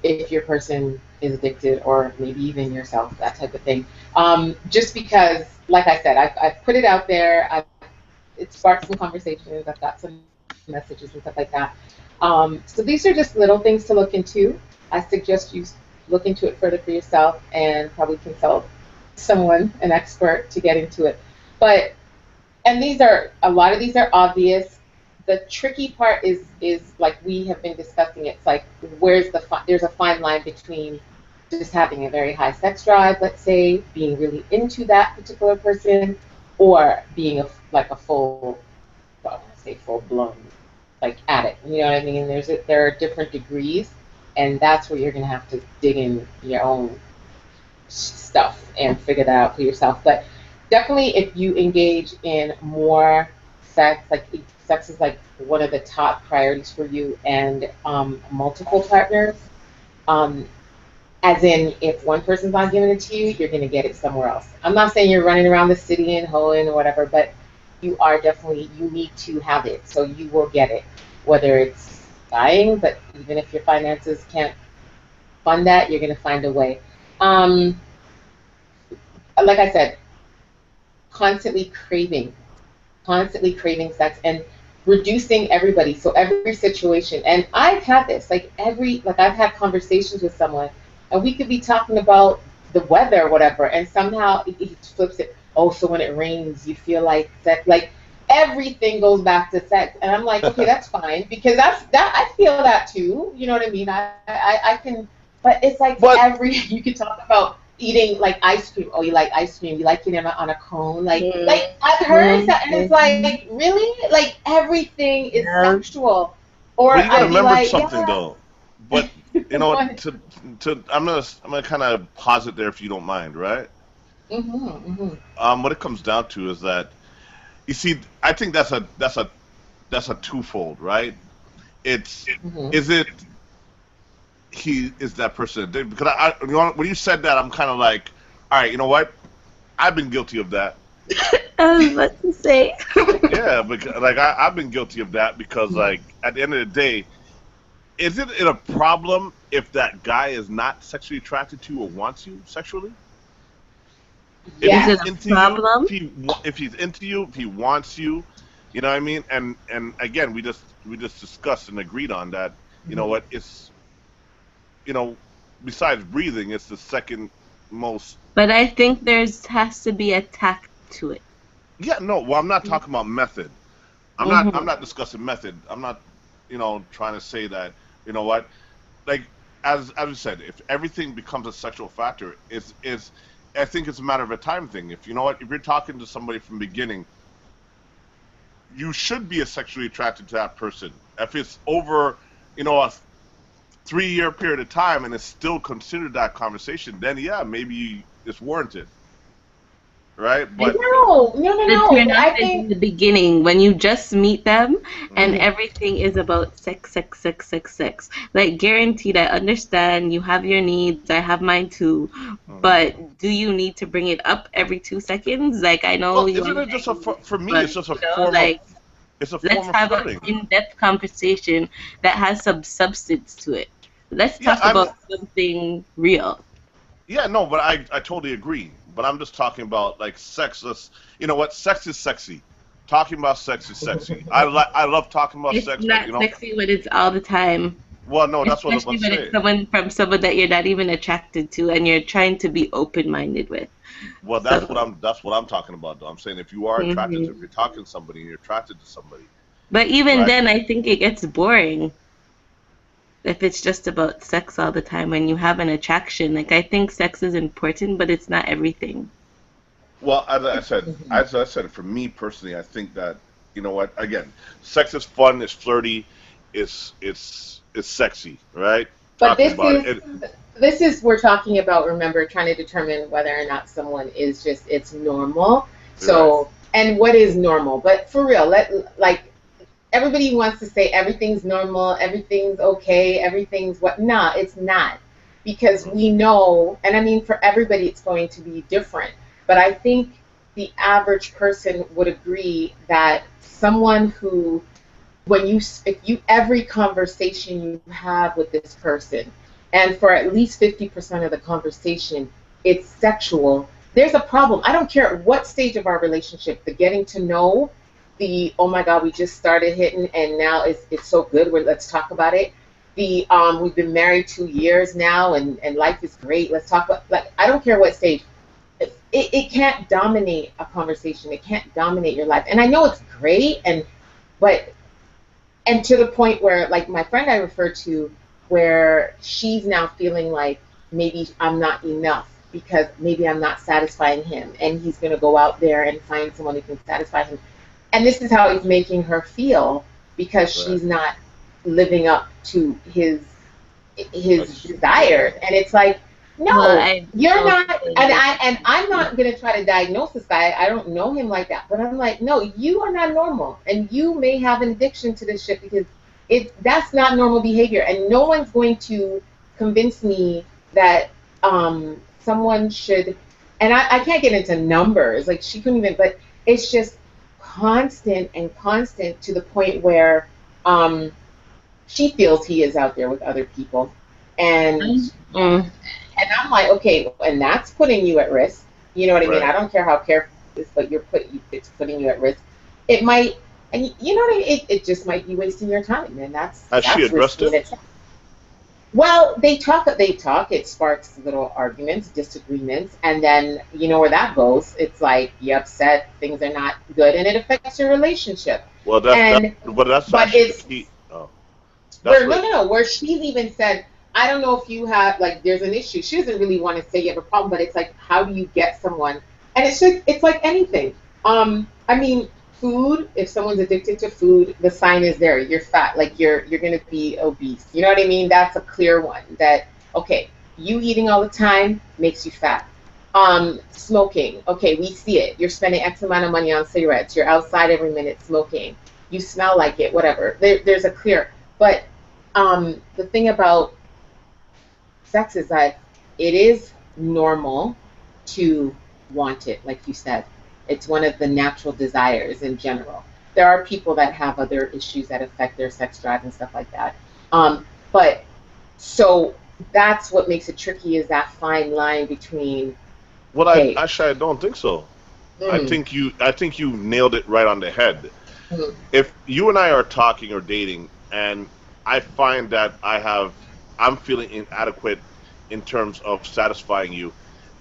if your person is addicted or maybe even yourself, that type of thing. Just because, like I said, I've put it out there. It sparked some conversations. I've got some messages and stuff like that. So these are just little things to look into. I suggest you look into it further for yourself and probably consult someone, an expert, to get into it. But and these are a lot of these are obvious. The tricky part is like we have been discussing. It's like there's a fine line between just having a very high sex drive, let's say, being really into that particular person, or being like a full, I don't want to say full blown like addict. You know what I mean? There are different degrees, and that's where you're gonna have to dig in your own stuff and figure that out for yourself. But definitely, if you engage in more sex, like sex is like one of the top priorities for you, and multiple partners. Um, as in, if one person's not giving it to you, you're going to get it somewhere else. I'm not saying you're running around the city and hoeing or whatever, but you need to have it. So you will get it, whether it's dying, but even if your finances can't fund that, you're going to find a way. Um, like I said, constantly craving, constantly craving sex and reducing everybody. So every situation, and I've had this, like I've had conversations with someone, and we could be talking about the weather or whatever, and somehow it flips it. Oh, so when it rains, you feel like sex, like everything goes back to sex, and I'm like, okay, that's fine because that I feel that too. You know what I mean? I can, but it's like But every you could talk about eating like ice cream. Oh, you like ice cream? You like it on a cone? Like I've heard that, and it's Mhm. like really, like everything is Yeah. sexual. Or you gotta I'd be remember like, something yeah, though. But to I'm gonna kind of pause it there if you don't mind, right? mm-hmm. What it comes down to is that you see, I think that's a twofold, right? It's Hmm. is it he is that person because when you said that I'm kind of like, all right, you know what? I've been guilty of that. What to say? Yeah, because like I've been guilty of that because like at the end of the day, is it a problem if that guy is not sexually attracted to you or wants you sexually? If Is he's it Yes. a into you, problem? if he's into you, if he wants you, you know what I mean? And again, we just discussed and agreed on that. You know Mhm. what? It's you know, besides breathing, it's the second most. But I think there's has to be a tact to it. Yeah, no. Well, I'm not talking about method. I'm not. I'm Hmm. not discussing method. I'm not. Trying to say that. You know what? Like as I said, if everything becomes a sexual factor, is I think it's a matter of a time thing. If you know what, if you're talking to somebody from the beginning, you should be sexually attracted to that person. If it's over, a 3 year period of time and it's still considered that conversation, then yeah, maybe it's warranted, right? But No, no, no, The no. turn off I is think in the beginning when you just meet them and mhm, mhm. everything is about sex, sex, sex, sex, sex. Like guaranteed, I understand you have your needs, I have mine too, mhm. but do you need to bring it up every 2 seconds? Like I know Well, you isn't want it my just a needs, for me? but It's just a form of like it's a let's form of have an flirting. in-depth conversation that has some substance to it. Let's Yeah, talk about something real. yeah, no, but I totally agree. But I'm just talking about like sex. You know what? Sex is sexy. Talking about sex is sexy. I love talking about It's sex, but not sexy when it's all the time. well, no, that's what I'm Especially about to when it's say. someone from someone that you're not even attracted to and you're trying to be open minded with. Well, So, that's what I'm talking about. Though I'm saying if you are attracted to, if mhm. you're talking to somebody and you're attracted to somebody, But even right? then, I think it gets boring if it's just about sex all the time when you have an attraction. Like, I think sex is important, but it's not everything. Well, Mhm. as I said, for me personally, I think that you know what? Again, sex is fun, it's flirty, it's sexy, right? But Talking about it. this is we're talking about. Remember, trying to determine whether or not someone is just it's normal. Right, So, and what is normal? But for real, like everybody wants to say everything's normal, everything's okay, everything's what? Nah, it's not. Because mm, we know, and I mean, for everybody, it's going to be different. But I think the average person would agree that someone who, if you, every conversation you have with this person, and for at least 50% of the conversation, it's sexual, there's a problem. I don't care at what stage of our relationship, the getting to know, the oh my god we just started hitting and now it's so good, let's talk about it, the we've been married 2 years now and life is great, let's talk about, like, I don't care what stage, it can't dominate a conversation, it can't dominate your life. And I know it's great, but and to the point where, like, my friend I referred to, where she's now feeling like maybe I'm not enough because maybe I'm not satisfying him and he's going to go out there and find someone who can satisfy him. And this is how it's making her feel because right. she's not living up to his That's desires. yeah. And it's like, Well, no, I you're don't not. think And it's I'm not going to try to diagnose this guy. I don't know him like that. But I'm like, no, you are not normal, and you may have an addiction to this shit because that's not normal behavior. And no one's going to convince me that someone should. And I can't get into numbers. Like, she couldn't even. But it's just constant and constant to the point where um, she feels he is out there with other people, and Mm. I'm like, okay, and that's putting you at risk. You know what I mean? Right. I don't care how careful it is, but it's putting you at risk. It might, and you know what I mean? It just might be wasting your time, and Has she that's addressed risky it? in itself. Well, they talk. It sparks little arguments, disagreements, and then you know where that goes. It's like you upset, things are not good, and it affects your relationship. Well, And that's but actually the it's key. Oh, that's where where. no, no, no, where she's even said, I don't know if you have, like, there's an issue. She doesn't really want to say you have a problem, but it's like, how do you get someone? And it's like anything. I mean, food. If someone's addicted to food, the sign is there. You're fat. Like, you're gonna be obese. You know what I mean? That's a clear one. That, okay, you eating all the time makes you fat. Smoking. Okay, we see it. You're spending X amount of money on cigarettes. You're outside every minute smoking. You smell like it. Whatever. There's a clear. But the thing about sex is that it is normal to want it, like you said. It's one of the natural desires in general. There are people that have other issues that affect their sex drive and stuff like that. But so that's what makes it tricky is that fine line between, Well, hey, I don't think so. mm, I think you nailed it right on the head. mm, If you and I are talking or dating, and I find that I'm feeling inadequate in terms of satisfying you,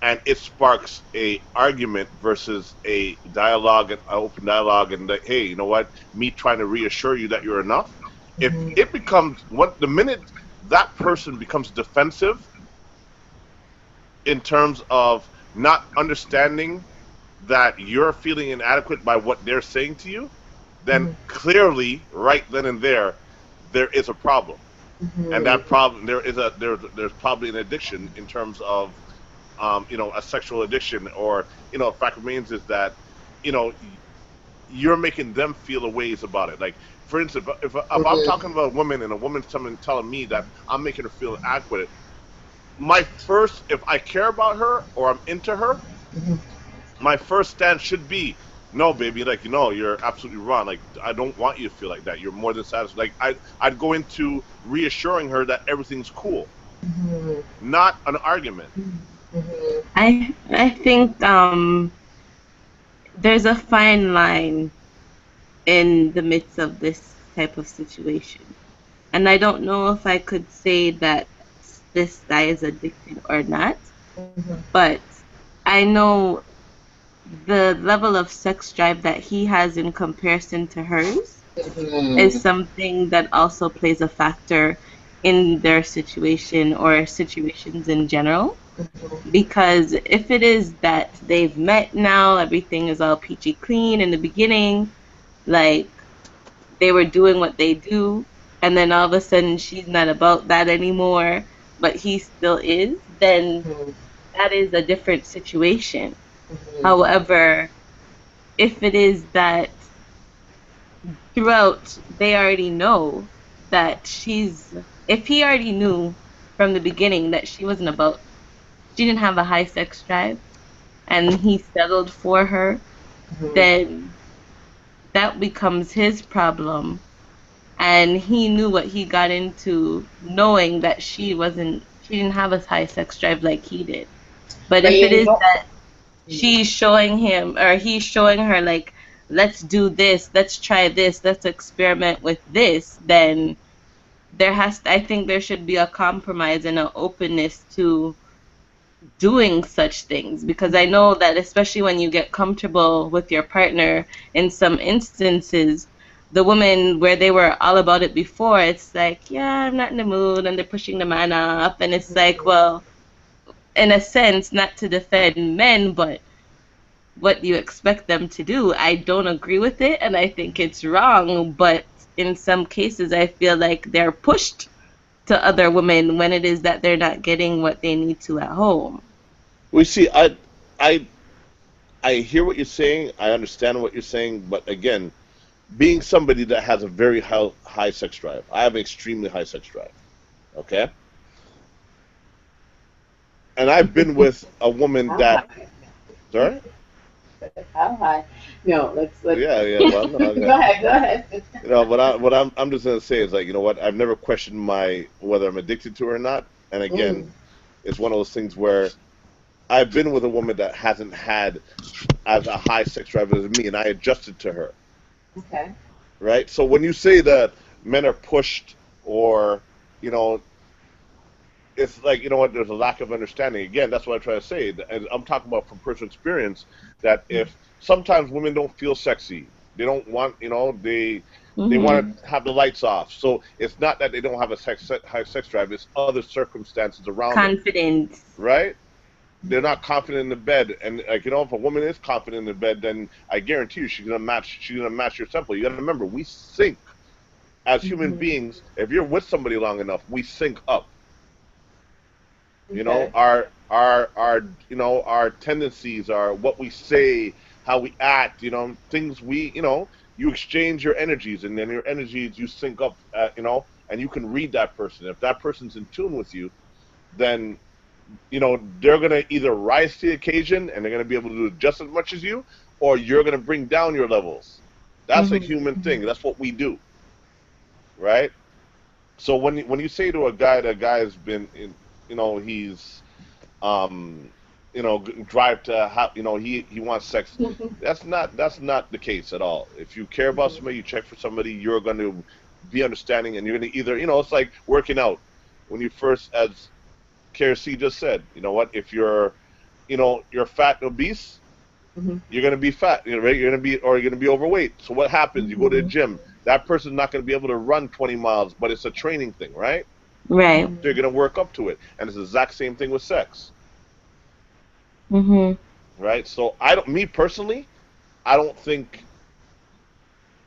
and it sparks a argument versus a dialogue, an open dialogue, and that, hey, you know what? Me trying to reassure you that you're enough. If mhm, it becomes what the minute that person becomes defensive in terms of not understanding that you're feeling inadequate by what they're saying to you, then mhm, clearly, right then and there is a problem, and mhm, that problem there's probably an addiction in terms of a sexual addiction, or a fact remains is that you know you're making them feel a ways about it. Like, for instance, if I'm mhm, talking about a woman and a woman's telling me that I'm making her feel inadequate, my first, if I care about her or I'm into her, mhm. my first stance should be, no, baby, like, you're absolutely wrong. Like, I don't want you to feel like that. You're more than satisfied. Like, I'd go into reassuring her that everything's cool, Mhm, not an argument. mhm, I think there's a fine line in the midst of this type of situation. And I don't know if I could say that this guy is addicted or not, mhm, but I know the level of sex drive that he has in comparison to hers is mhm, something that also plays a factor in their situation or situations in general. mhm, Because if it is that they've met now, everything is all peachy clean in the beginning, like they were doing what they do, and then all of a sudden she's not about that anymore, but he still is, then mhm, that is a different situation. mhm. However, if it is that throughout they already know that if he already knew from the beginning that she didn't have a high sex drive and he settled for her, Mhm. then that becomes his problem. And he knew what he got into, knowing that she didn't have a high sex drive like he did. But But if it you is know, that she's showing him or he's showing her, like, let's do this, let's try this, let's experiment with this, then I think there should be a compromise and an openness to doing such things, because I know that especially when you get comfortable with your partner, in some instances, the women where they were all about it before, it's like, yeah, I'm not in the mood, and they're pushing the man up, and it's like, well, in a sense, not to defend men, but what do you expect them to do? I don't agree with it, and I think it's wrong, but in some cases, I feel like they're pushed to other women when it is that they're not getting what they need to at home. We see, I, I hear what you're saying. I understand what you're saying, but again, being somebody that has a very high sex drive, I have an extremely high sex drive. Okay, and I've been with a woman how that, high? sorry, How high? No, let's. yeah, yeah. Well, no, Go ahead. Go ahead. what I'm just gonna say is, like, you know what? I've never questioned my whether I'm addicted to her or not. And again, Mm, it's one of those things where I've been with a woman that hasn't had as a high sex drive as me, and I adjusted to her, okay. right? So when you say that men are pushed, or you know, it's like, you know what? There's a lack of understanding. Again, that's what I try to say, and I'm talking about from personal experience. That if sometimes women don't feel sexy, they don't want, they want Hmm. to have the lights off. So it's not that they don't have a high sex drive. It's other circumstances around it, Confidence. right? They're not confident in the bed, and, like, if a woman is confident in the bed, then I guarantee you she's gonna match your tempo. You got to remember, we sync as human Mhm. beings. If you're with somebody long enough, we sync up. Okay. Our tendencies are what we say, how we act, things you exchange your energies, and then your energies, you sync up, and you can read that person. If that person's in tune with you, then they're gonna either rise to the occasion and they're gonna be able to do just as much as you, or you're gonna bring down your levels. That's a Mhm. human thing. That's what we do, right? So when you say to a guy that guy has been in, he's um, drive to have, he wants sex. That's not the case at all. If you care about somebody, you check for somebody, you're going to be understanding, and you're going to either, it's like working out. When you first, as KRC just said, you know what? If you're fat and obese, Mhm. you're going to be fat, right? You're going to be overweight. So what happens? You go to the Mhm. gym. That person's not going to be able to run 20 miles, but it's a training thing, right? Right. So you're going to work up to it, and it's the exact same thing with sex, Mhm. right? So me personally, I don't think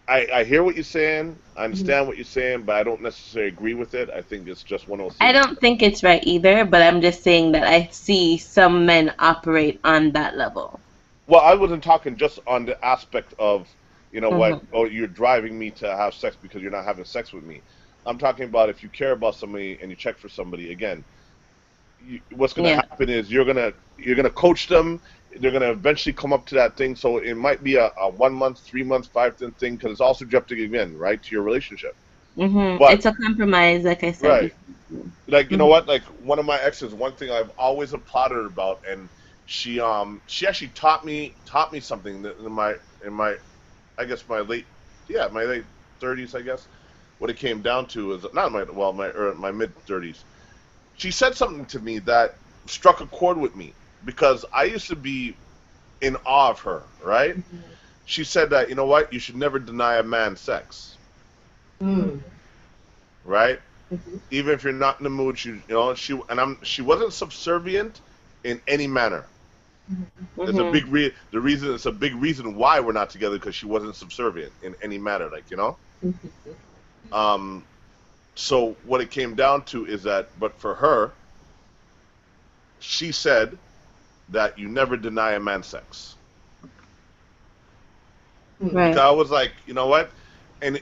I hear what you're saying. I Mhm. understand what you're saying, but I don't necessarily agree with it. I think it's just one of those I things. don't think it's right either, but I'm just saying that I see some men operate on that level. Well, I wasn't talking just on the aspect of, Mhm. oh, you're driving me to have sex because you're not having sex with me. I'm talking about if you care about somebody and you check for somebody, again, what's going to Yeah. happen is you're gonna coach them. They're gonna eventually come up to that thing. So it might be a 1 month, 3 months, 5 month thing because it's all subjective again, right, to your relationship. Mhm. But It's a compromise, like I said right, before. like Mhm. what, like one of my exes, one thing I've always applauded her about, and she actually taught me something that in my I guess my late 30s, I guess. What it came down to is not my mid 30s. She said something to me that struck a chord with me because I used to be in awe of her, right? She said that, you know what, you should never deny a man sex, Mhm. right? Mhm. Even if you're not in the mood, she wasn't subservient in any manner. It's a Mhm. big the reason it's a big reason why we're not together because she wasn't subservient in any manner, Mhm. Um, so what it came down to is that, but for her, she said that you never deny a man sex. Mhm. Because Right. I was like, you know what, and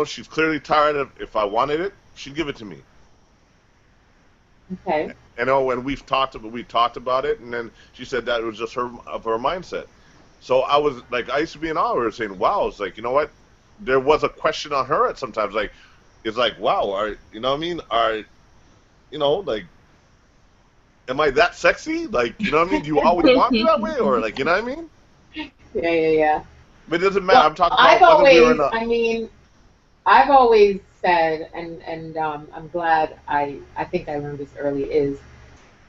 she's clearly tired of, if I wanted it, she'd give it to me. Okay. When we talked about it, and then she said that it was just her mindset. So I was like, I used to be in awe of her, saying, "Wow!" It's like, you know what? There was a question on her at sometimes, like, it's like, "Wow, you know what I mean? Like, am I that sexy? Like, you know what I mean? Do you always want me that way, or like, you know what I mean?" Yeah, yeah, yeah. But it doesn't matter. Well, I'm talking about whether we were in a. I've always said, and I'm glad I think I learned this early, is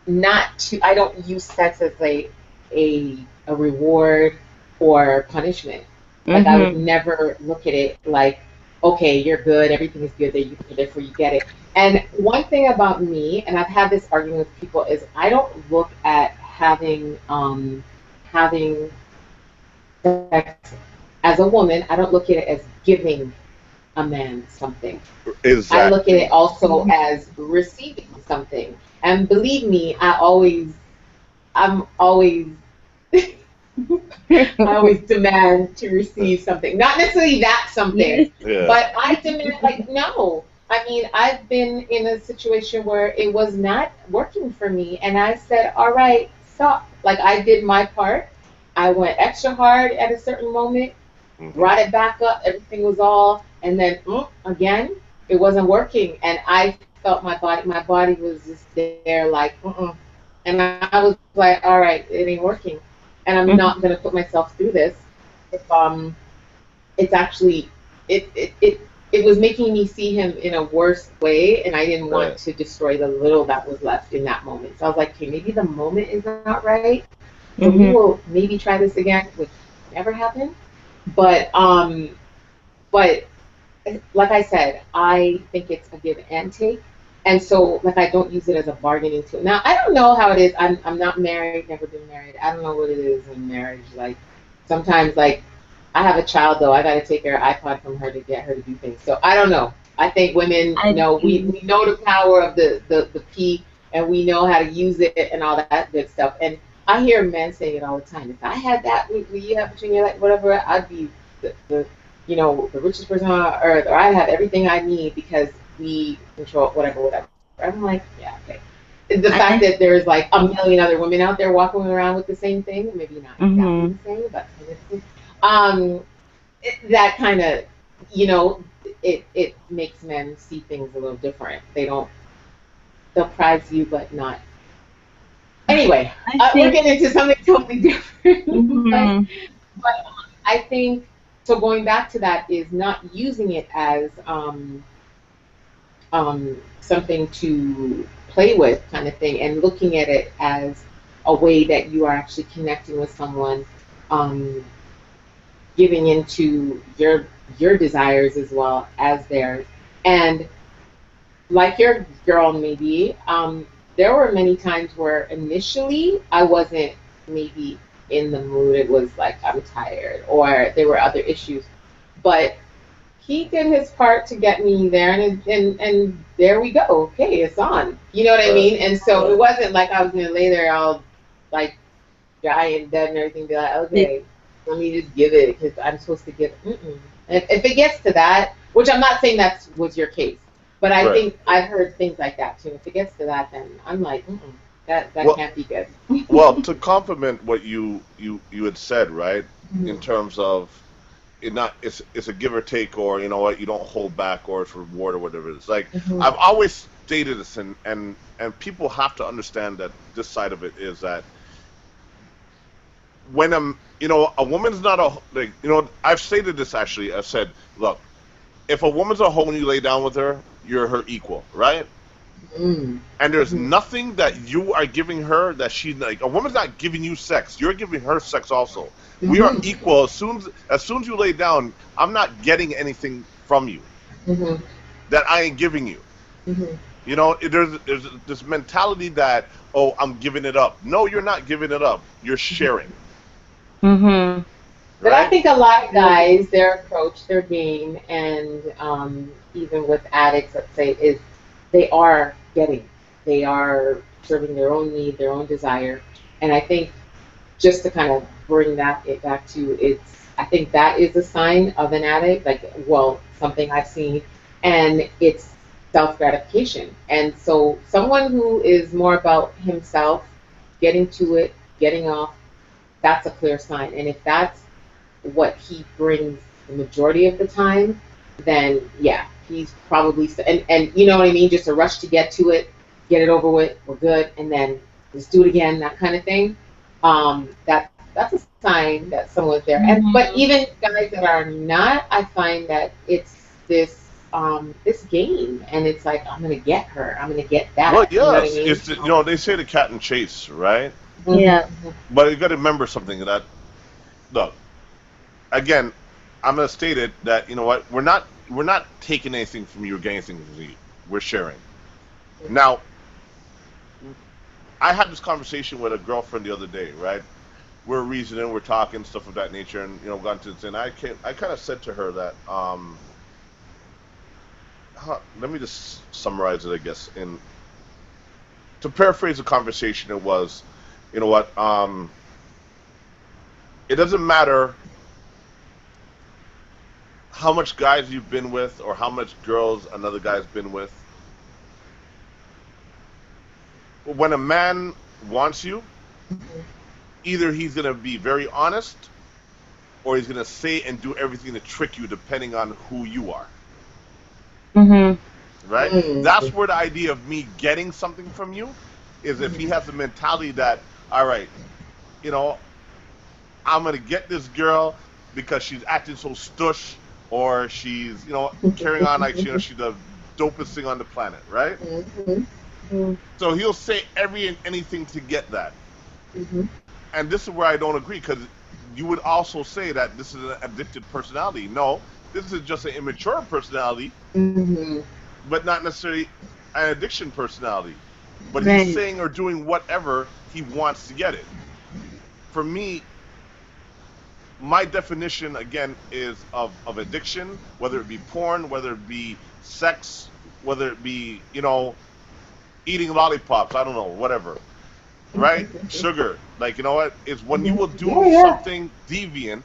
not to, I don't use sex as a reward or punishment. Like I would Mhm. never look at it like, okay, you're good, everything is good, therefore you get it. And one thing about me, and I've had this argument with people, is I don't look at having sex as a woman. I don't look at it as giving a man something. I look at it Exactly. also as receiving something. And believe me, I'm always, I always demand to receive something. Not necessarily that something, Yes. Yeah. but I demand, like, no. I mean, I've been in a situation where it was not working for me, and I said, all right, stop. Like, I did my part. I went extra hard at a certain moment, Hmm. brought it back up, everything was all, and then again, it wasn't working. And I felt my body was just there, like, and I was like, all right, it ain't working, and I'm not Mhm. gonna put myself through this. If it's actually it was making me see him in a worse way, and I didn't want Right. to destroy the little that was left in that moment. So I was like, okay, maybe the moment is not right. So we Mhm. will maybe try this again, which never happened. But but like I said, I think it's a give and take. And so, like, I don't use it as a bargaining tool. Now, I don't know how it is. I'm not married, never been married. I don't know what it is in marriage. Like, sometimes, like, I have a child, though. I got to take her iPod from her to get her to do things. So, I don't know. I think women I know, do. we know the power of the P, and we know how to use it and all that good stuff. And I hear men saying it all the time. If I had that, what you have between your legs, whatever, I'd be the richest person on earth, or I have everything I need because we control whatever, whatever. I'm like, yeah, okay. the fact that there's like a million other women out there walking around with the same thing, maybe not exactly the same, but kind of the same. That kind of, you know, it makes men see things a little different. They'll prize you, but not. Anyway, we're getting into something totally different. But I think, so going back to that is not using it as something to play with kind of thing, and looking at it as a way that you are actually connecting with someone, giving into your desires as well as theirs. And like your girl, maybe, there were many times where initially I wasn't maybe in the mood. It was like I'm tired, or there were other issues. But he did his part to get me there, and there we go. Okay, it's on. You know what I mean? And so it wasn't like I was gonna lay there all like dry and dead and everything. Be like, okay, let me just give it because I'm supposed to give. If it gets to that, which I'm not saying that was your case, but I think I've heard things like that too. If it gets to that, then I'm like, that can't be good. Well, to compliment what you had said, right, in terms of it's a give or take, or you know what, you don't hold back, or it's reward, or whatever it is. Like I've always stated this, and people have to understand that this side of it is that when a woman's not I've stated this actually. I've said, look, if a woman's a hoe and you lay down with her, you're her equal, right? And there's nothing that you are giving her that she's like. A woman's not giving you sex; you're giving her sex also. We are equal. As soon as you lay down, I'm not getting anything from you that I ain't giving you. You know, there's this mentality that, oh, I'm giving it up. No, you're not giving it up. You're sharing. But I think a lot of guys, their approach, their game, and even with addicts, let's say, is they are getting, they are serving their own need, their own desire, and I think just to kind of bring it back to I think that is a sign of an addict, like, well, something I've seen, and it's self-gratification. And so someone who is more about himself, getting to it, getting off, that's a clear sign. And if that's what he brings the majority of the time, then yeah, he's probably, and you know what I mean, just a rush to get to it, get it over with, we're good, and then let's do it again, that kind of thing. That's a sign that someone's there. And but even guys that are not, I find that it's this game, and it's like, I'm gonna get her, I'm gonna get that. Well, yes, you know what I mean? they say the cat and chase, right? Yeah. But you got to remember something, that look, again, I'm gonna state it that, you know what, we're not taking anything from you or getting anything from you. We're sharing. Now, I had this conversation with a girlfriend the other day, right? We're reasoning, we're talking, stuff of that nature, and got into this, and I kind of said to her that, let me just summarize it, I guess. To paraphrase the conversation, it was, you know what, it doesn't matter how much guys you've been with or how much girls another guy's been with. When a man wants you, either he's going to be very honest, or he's going to say and do everything to trick you, depending on who you are. Right? That's where the idea of me getting something from you is, if he has the mentality that, all right, I'm going to get this girl because she's acting so stush, or she's, carrying on like she's the dopest thing on the planet, right? So he'll say anything to get that. And this is where I don't agree, because you would also say that this is an addicted personality. No, this is just an immature personality, but not necessarily an addiction personality. But he's saying or doing whatever he wants to get it. For me, my definition, again, is of addiction, whether it be porn, whether it be sex, whether it be, eating lollipops, I don't know, whatever. Right? Sugar. Like, you know what? It's when you will do something deviant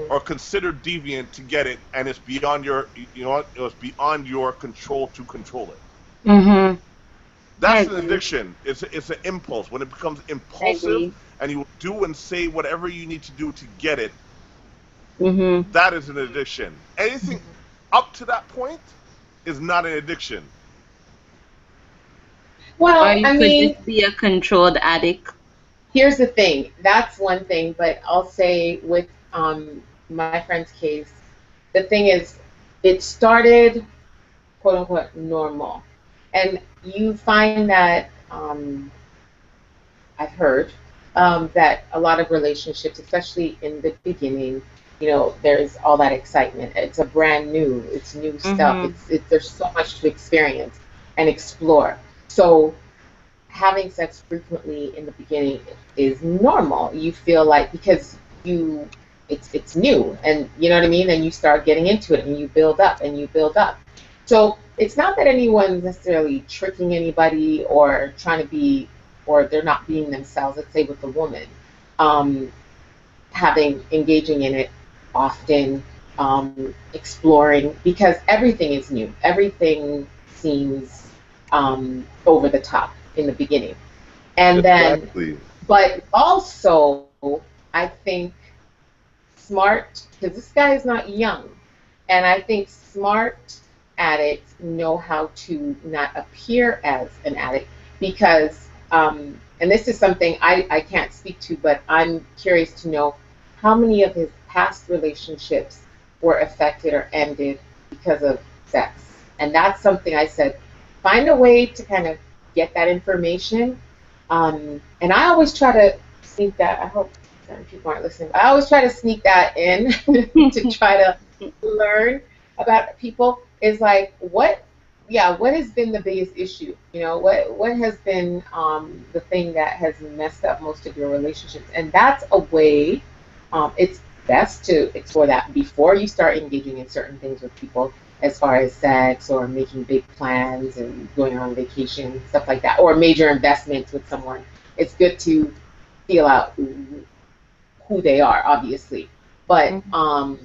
or considered deviant to get it, and it's beyond your, it's beyond your control to control it. That's an agree. addiction. It's an impulse. When it becomes I impulsive agree. and you do and say whatever you need to do to get it, Mhm. that is an addiction. Anything up to that point is not an addiction. Or Well, you I could mean, just be a controlled addict. here's the thing. That's one thing, but I'll say with my friend's case, the thing is, it started quote unquote normal, and you find that I've heard that a lot of relationships, especially in the beginning, there's all that excitement. It's a brand new, it's new stuff. Mhm. There's so much to experience and explore. So having sex frequently in the beginning is normal. You feel like because it's new, and you know what I mean, and you start getting into it and you build up and you build up. So it's not that anyone's necessarily tricking anybody or trying to be, or they're not being themselves. Let's say with the woman, um, having engaging in it often, exploring, because everything is new. Everything seems over the top in the beginning, and then, Exactly. but also, I think smart, because this guy is not young, and I think smart addicts know how to not appear as an addict because, and this is something I can't speak to, but I'm curious to know how many of his past relationships were affected or ended because of sex. And that's something I said, find a way to kind of get that information. And I always try to sneak that. I hope certain people aren't listening. I always try to sneak that in to try to learn about people. Is like what has been the biggest issue? What has been the thing that has messed up most of your relationships? And that's a way. It's best to explore that before you start engaging in certain things with people, as far as sex or making big plans and going on vacation, stuff like that, or major investments with someone. It's good to feel out who they are, obviously. But Mhm.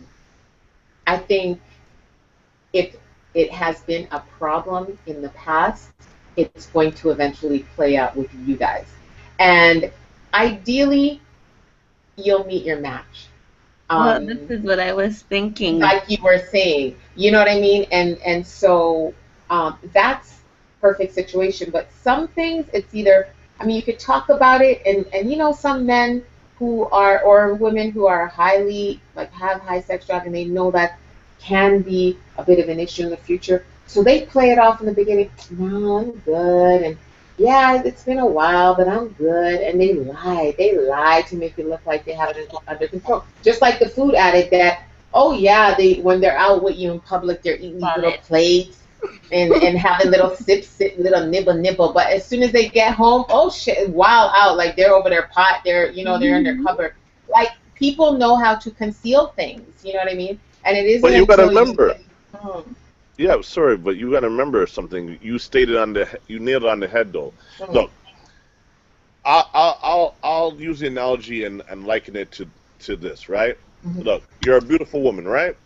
I think if it has been a problem in the past, it's going to eventually play out with you guys. And ideally, you'll meet your match. Well, this Um, is what I was thinking. like you were saying, you know what I mean? And so that's perfect situation. But some things, it's either, I mean, you could talk about it, and some men who are, or women who are highly, like, have high sex drive, and they know that can be a bit of an issue in the future. So they play it off in the beginning. No, I'm good, and yeah, it's been a while, but I'm good. And they lie. They lie to make it look like they have it under control. Just like the food addict that, oh yeah, they, when they're out with you in public, they're eating these little Solid. plates and having little sip, little nibble. But as soon as they get home, oh shit, wild out. Like they're over their pot, they're in their Mhm. cupboard. Like people know how to conceal things, you know what I mean? And it But isn't you gotta until you remember, get home. yeah, sorry, but you gotta remember something. You nailed it on the head though. Mm, Look, I'll use the analogy and liken it to this, right? mhm, Look, you're a beautiful woman, right?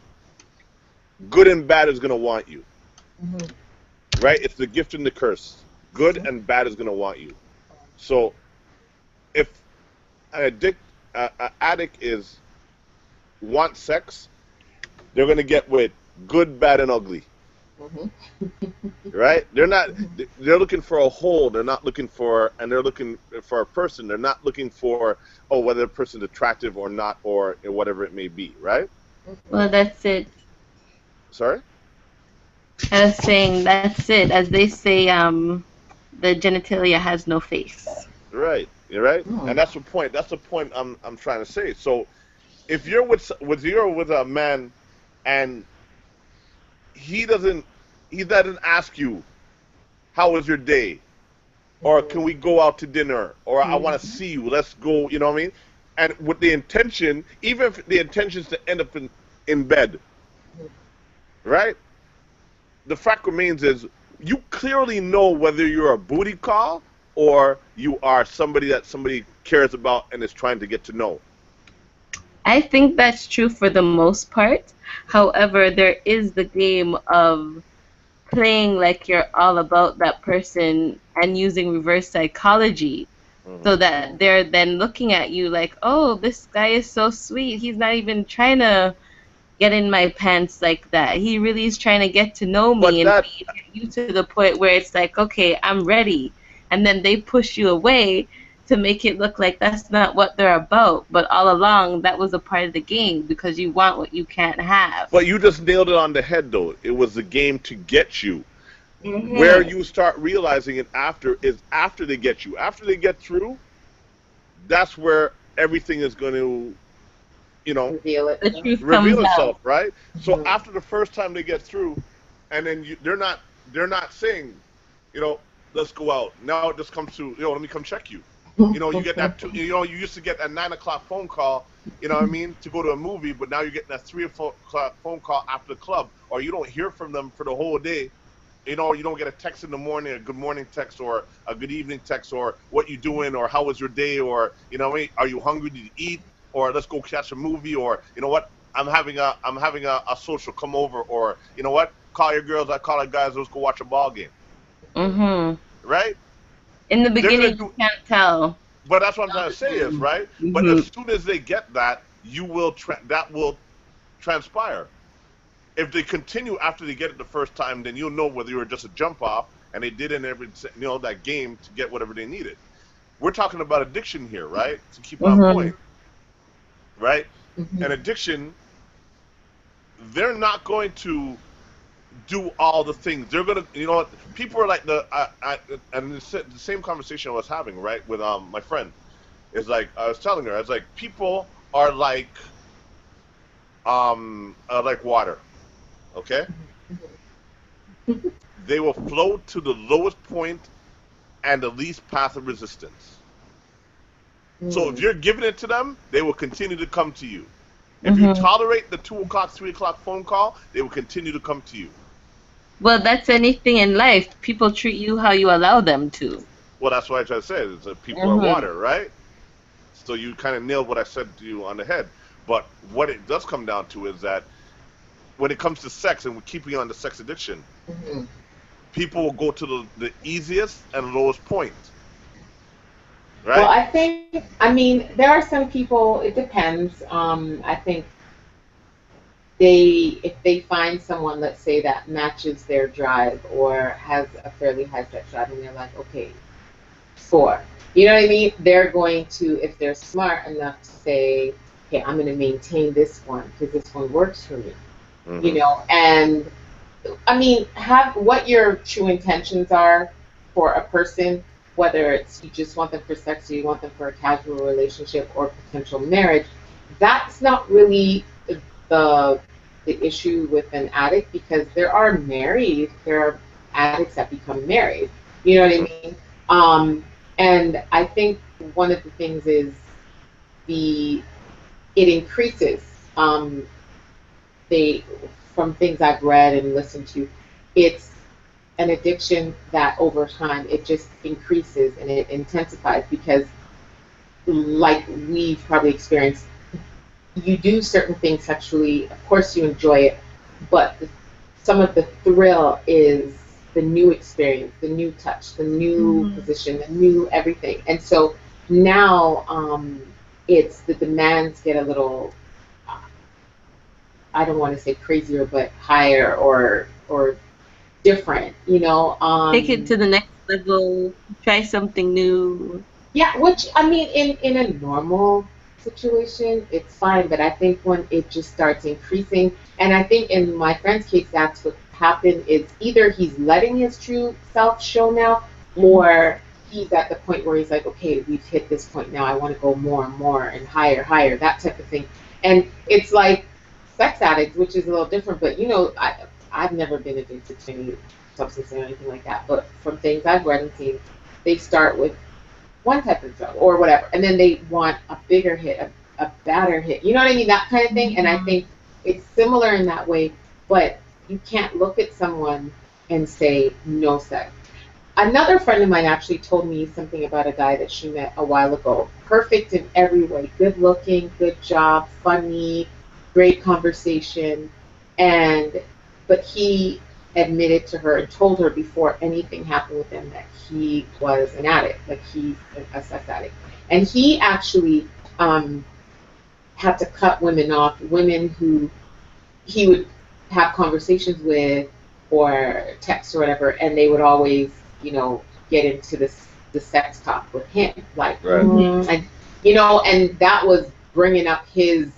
Good and bad is gonna want you, mhm, right? It's the gift and the curse. Good mhm, and bad is gonna want you. So if an addict is want sex, they're gonna get with good, bad, and ugly, mhm, right? They're not. mhm. They're looking for a whole. They're not looking for, and they're looking for a person. They're not looking for, oh, whether the person's attractive or not, or whatever it may be, right? Well, that's it. Sorry. I was saying that's it. As they say, the genitalia has no face. Right. You're right. And Mm, that's the point. That's the point I'm trying to say. So if you're with a man and he doesn't he doesn't ask you how was your day, or can mhm, we go out to dinner, or I want to Mhm. see you, let's go, you know what I mean? And with the intention, even if the intention is to end up in bed, mhm. right? The fact remains is you clearly know whether you're a booty call or you are somebody that somebody cares about and is trying to get to know. I think that's true for the most part. However, there is the game of playing like you're all about that person and using reverse psychology so that they're then looking at you like, oh, this guy is so sweet. He's not even trying to get in my pants like that. He really is trying to get to know But me and that, get you to the point where it's like, okay, I'm ready. And then they push you away to make it look like that's not what they're about. But all along, that was a part of the game because you want what you can't have. but you just nailed it on the head, though. It was the game to get you. Mm-hmm. Where you start realizing it after is after they get you. After they get through, that's where everything is going to, you know, Reveal it. The truth reveal comes itself, out. right? So Mhm. after the first time they get through, and then they're not saying, you know, let's go out. Now it just comes to, let me come check you. You know, you get that, you used to get that 9 o'clock phone call, you know what I mean, to go to a movie, but now you're getting that 3 o'clock phone call after the club, or you don't hear from them for the whole day. You know, you don't get a text in the morning, a good morning text, or a good evening text, or what you doing, or how was your day, or are you hungry? Did you eat? Or let's go catch a movie, or you know what, I'm having a social, come over, or you know what, call your girls, I call our guys, let's go watch a ball game, Mm-hmm. right? In the They're gonna beginning, you do, can't tell. but that's what I'm trying to say is right. But Mm-hmm. as soon as they get that, that will transpire. If they continue after they get it the first time, then you'll know whether you were just a jump off and they did in that game to get whatever they needed. We're talking about addiction here, right? To keep it on Mm-hmm. point, right? Mhm. And addiction, they're not going to do all the things. They're gonna, people are like and the same conversation I was having, right, with my friend is like I was telling her, I was like, people are like water, okay? They will flow to the lowest point and the least path of resistance. So if Mm. you're giving it to them, they will continue to come to you. If you Mm-hmm. tolerate the 2 o'clock, 3 o'clock phone call, they will continue to come to you. Well, that's anything in life. People treat you how you allow them to. Well, that's what I try to say. Is that people are Mm-hmm. water, right? So you kind of nailed what I said to you on the head. But what it does come down to is that when it comes to sex, and we're keeping on the sex addiction, Mhm. people will go to the easiest and lowest point, Well, right? I mean, there are some people. It depends. I think if they find someone, let's say, that matches their drive or has a fairly high sex drive, and they're like, okay, four. You know what I mean? They're going to, if they're smart enough to say, okay, I'm going to maintain this one because this one works for me. Mm-hmm. And I mean, have what your true intentions are for a person, whether it's you just want them for sex or you want them for a casual relationship or potential marriage. That's not really the the issue with an addict because there are addicts that become married. You know what I Mm-hmm. mean? And I think one of the things is the it increases. They from things I've read and listened to, it's an addiction that over time it just increases and it intensifies because like we've probably experienced, you do certain things sexually, of course you enjoy it, but some of the thrill is the new experience, the new touch, the new Mm-hmm. position, the new everything. And so now it's the demands get a little, I don't want to say crazier, but higher or different, Take it to the next level. Try something new. Yeah, which I mean, in a normal situation, it's fine. But I think when it just starts increasing, and I think in my friend's case, that's what happened. Is either he's letting his true self show now, Mm-hmm. or he's at the point where he's like, okay, we've hit this point now. I want to go more and more and higher, higher, that type of thing. And it's like sex addicts, which is a little different. But I've never been addicted to any substance or anything like that. But from things I've read and seen, they start with one type of drug or whatever, and then they want a bigger hit, a badder hit. You know what I mean? That kind of thing. And I think it's similar in that way, but you can't look at someone and say no sex. Another friend of mine actually told me something about a guy that she met a while ago. Perfect in every way, good looking, good job, funny, great conversation, and but he admitted to her and told her before anything happened with him that he was an addict, like he's a sex addict. And he actually had to cut women off, women who he would have conversations with or text or whatever, and they would always, get into the sex talk with him, like, Right. and and that was bringing up his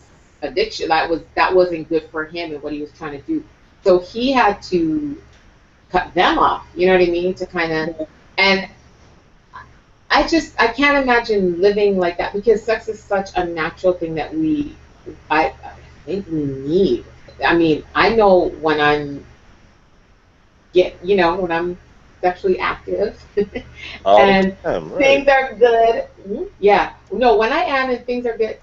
addiction. That wasn't good for him and what he was trying to do. So he had to cut them off. You know what I mean? To kind of, and I can't imagine living like that because sex is such a natural thing that I think we need. I mean, I know when I'm when I'm sexually active and things are good. Yeah. No, when I am and things are good,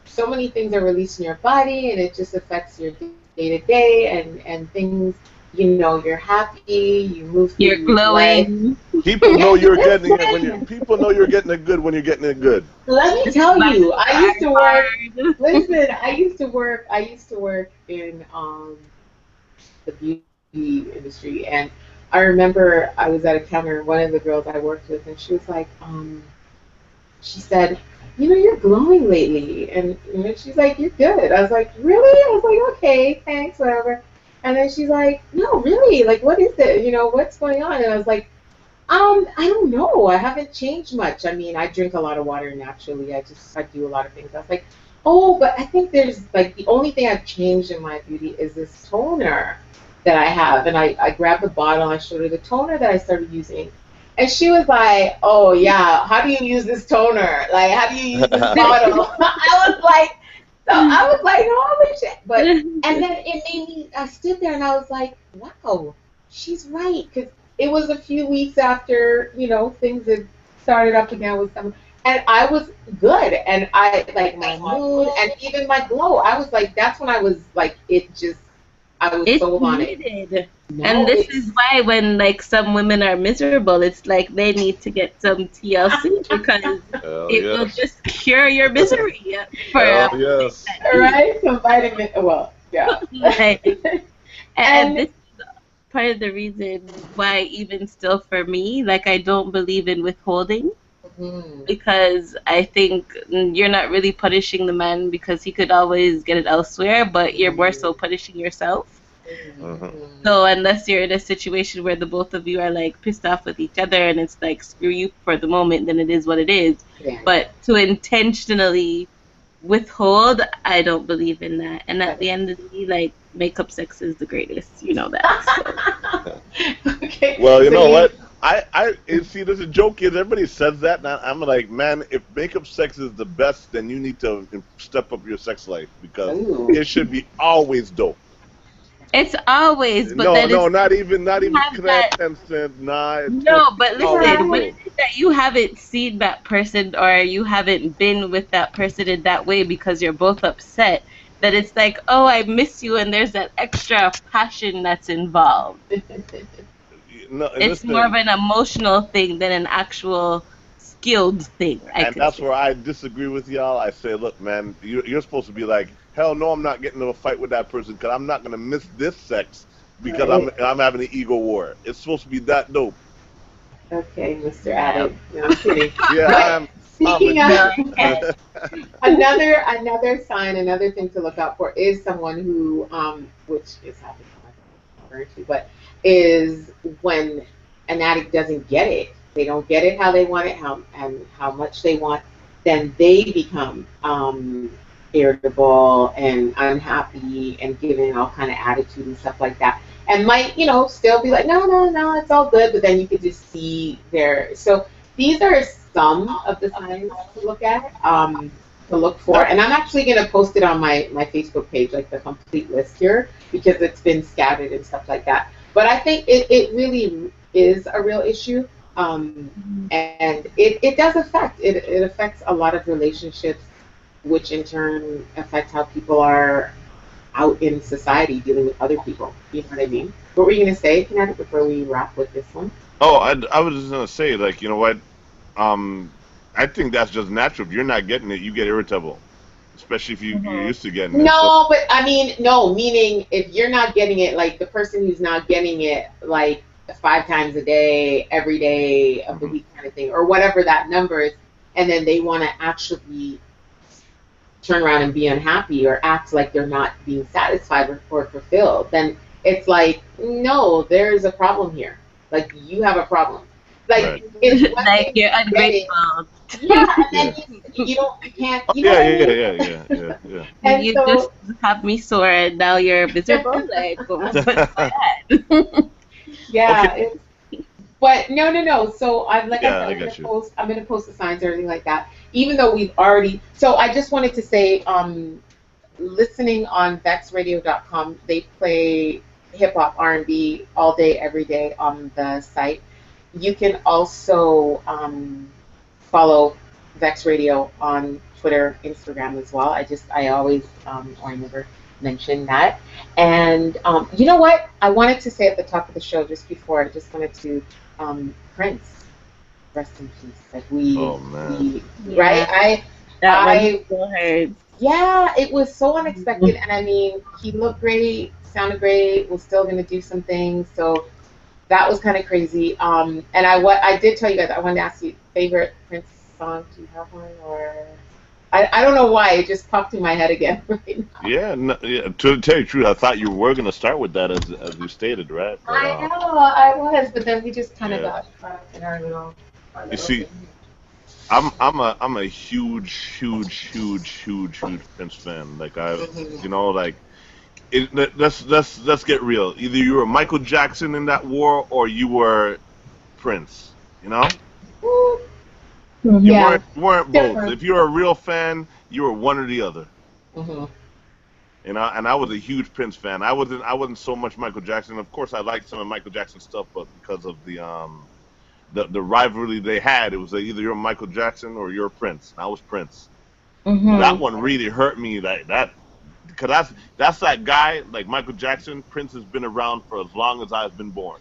so many things are released in your body and it just affects your day to day and things, you're happy, you move through You're glowing. life. People know you're getting it people know you're getting it good when you're getting it good. Let me tell you, I used to work. Listen, I used to work in the beauty industry, and I remember I was at a counter, and one of the girls I worked with, and she was like, she said, you're glowing lately, and she's like, you're good. I was like, really? I was like, okay, thanks, whatever. And then she's like, no, really, like, what is it? What's going on? And I was like, I don't know. I haven't changed much. I mean, I drink a lot of water naturally. I do a lot of things. I was like, oh, but I think there's like the only thing I've changed in my beauty is this toner that I have. And I grabbed the bottle. I showed her the toner that I started using. And she was like, oh, yeah, how do you use this toner? Like, how do you use this bottle? I was like, holy shit. But, and then it made me, I stood there and I was like, wow, she's right. Because it was a few weeks after, things had started up again with some, and I was good. And I, like, my mood and even my glow, I was like, that's when I was like, I was sold on it. No, and this is why when, like, some women are miserable, it's like they need to get some TLC because will just cure your misery. Yes. Right? Some vitamin, well, yeah. And this part of the reason why even still for me, like, I don't believe in withholding because I think you're not really punishing the man because he could always get it elsewhere, but you're more so punishing yourself. So unless you're in a situation where the both of you are like pissed off with each other and it's like screw you for the moment, then it is what it is. But to intentionally withhold, I don't believe in that. And at the end of the day, like, makeup sex is the greatest. You know that. So. Okay. Well, you know what? I see. There's a joke here. Everybody says that, and I'm like, man, if makeup sex is the best, then you need to step up your sex life because it should be always dope. It's always, but not even consent. Nah. No, but listen, when it is that you haven't seen that person or you haven't been with that person in that way because you're both upset, that it's like, oh, I miss you, and there's that extra passion that's involved. It's more of an emotional thing than an actual skilled thing. And that's where I disagree with y'all. I say, look, man, you're supposed to be like, hell no, I'm not getting into a fight with that person because I'm not going to miss this sex because I'm having an ego war. It's supposed to be that dope. Okay, Mr. Addict. No, I'm kidding. Yeah, Speaking of another sign, another thing to look out for is someone who, which is happening, but is when an addict doesn't get it. They don't get it how they want it, how much they want, then they become irritable and unhappy and giving all kind of attitude and stuff like that. And might, still be like, no, it's all good, but then you could just see so these are some of the signs to look at, to look for. And I'm actually going to post it on my Facebook page, like the complete list here, because it's been scattered and stuff like that. But I think it really is a real issue. And it does affect, it affects a lot of relationships, which in turn affects how people are out in society dealing with other people. You know what I mean? What were you going to say, Kinetic, before we wrap with this one? Oh, I was just going to say, like, you know what? I think that's just natural. If you're not getting it, you get irritable. especially if you're used to getting it. No, but I mean, no, meaning if you're not getting it, like the person who's not getting it, like 5 times a day, every day of the week kind of thing, or whatever that number is, and then they want to actually turn around and be unhappy or act like they're not being satisfied or fulfilled, then it's like, no, there's a problem here. Like, you have a problem. Like, Right. it's one Like thing you're to get it. ungrateful. Yeah, and then you can't, you know what I mean? Yeah. And You so, just have me sore and now you're miserable. Like, what's that? yeah, Okay. but no. So I'm like Yeah, I I said, got you. I'm gonna post the signs or anything like that. Even though we've already. So I just wanted to say, listening on VexRadio.com, they play hip hop, R&B all day, every day on the site. You can also follow Vex Radio on Twitter, Instagram as well. I always or I never mention that. And you know what? I wanted to say at the top of the show just before. I just wanted to Prince, rest in peace. Like Oh man. right? That one I still hurts. yeah, it was so unexpected, and I mean, he looked great, sounded great, was still gonna do some things, so that was kind of crazy. And I did tell you guys I wanted to ask you favorite Prince song. Do you have one, or I don't know why it just popped in my head again right now. Yeah, no, yeah. To tell you the truth, I thought you were gonna start with that as you stated, right? But I know I was, but then we just kind of yeah. got caught in our little. You see, I'm a huge Prince fan. Like like let's get real. Either you were Michael Jackson in that war, or you were Prince. You know, you Yeah, weren't both. different. If you're a real fan, you were one or the other. Hmm. You know, and I was a huge Prince fan. I wasn't so much Michael Jackson. Of course, I liked some of Michael Jackson stuff, but because of the rivalry they had, it was either you're Michael Jackson or you're Prince. And I was Prince. That Hmm. one really hurt me. That because that's that guy like Michael Jackson. Prince has been around for as long as I've been born.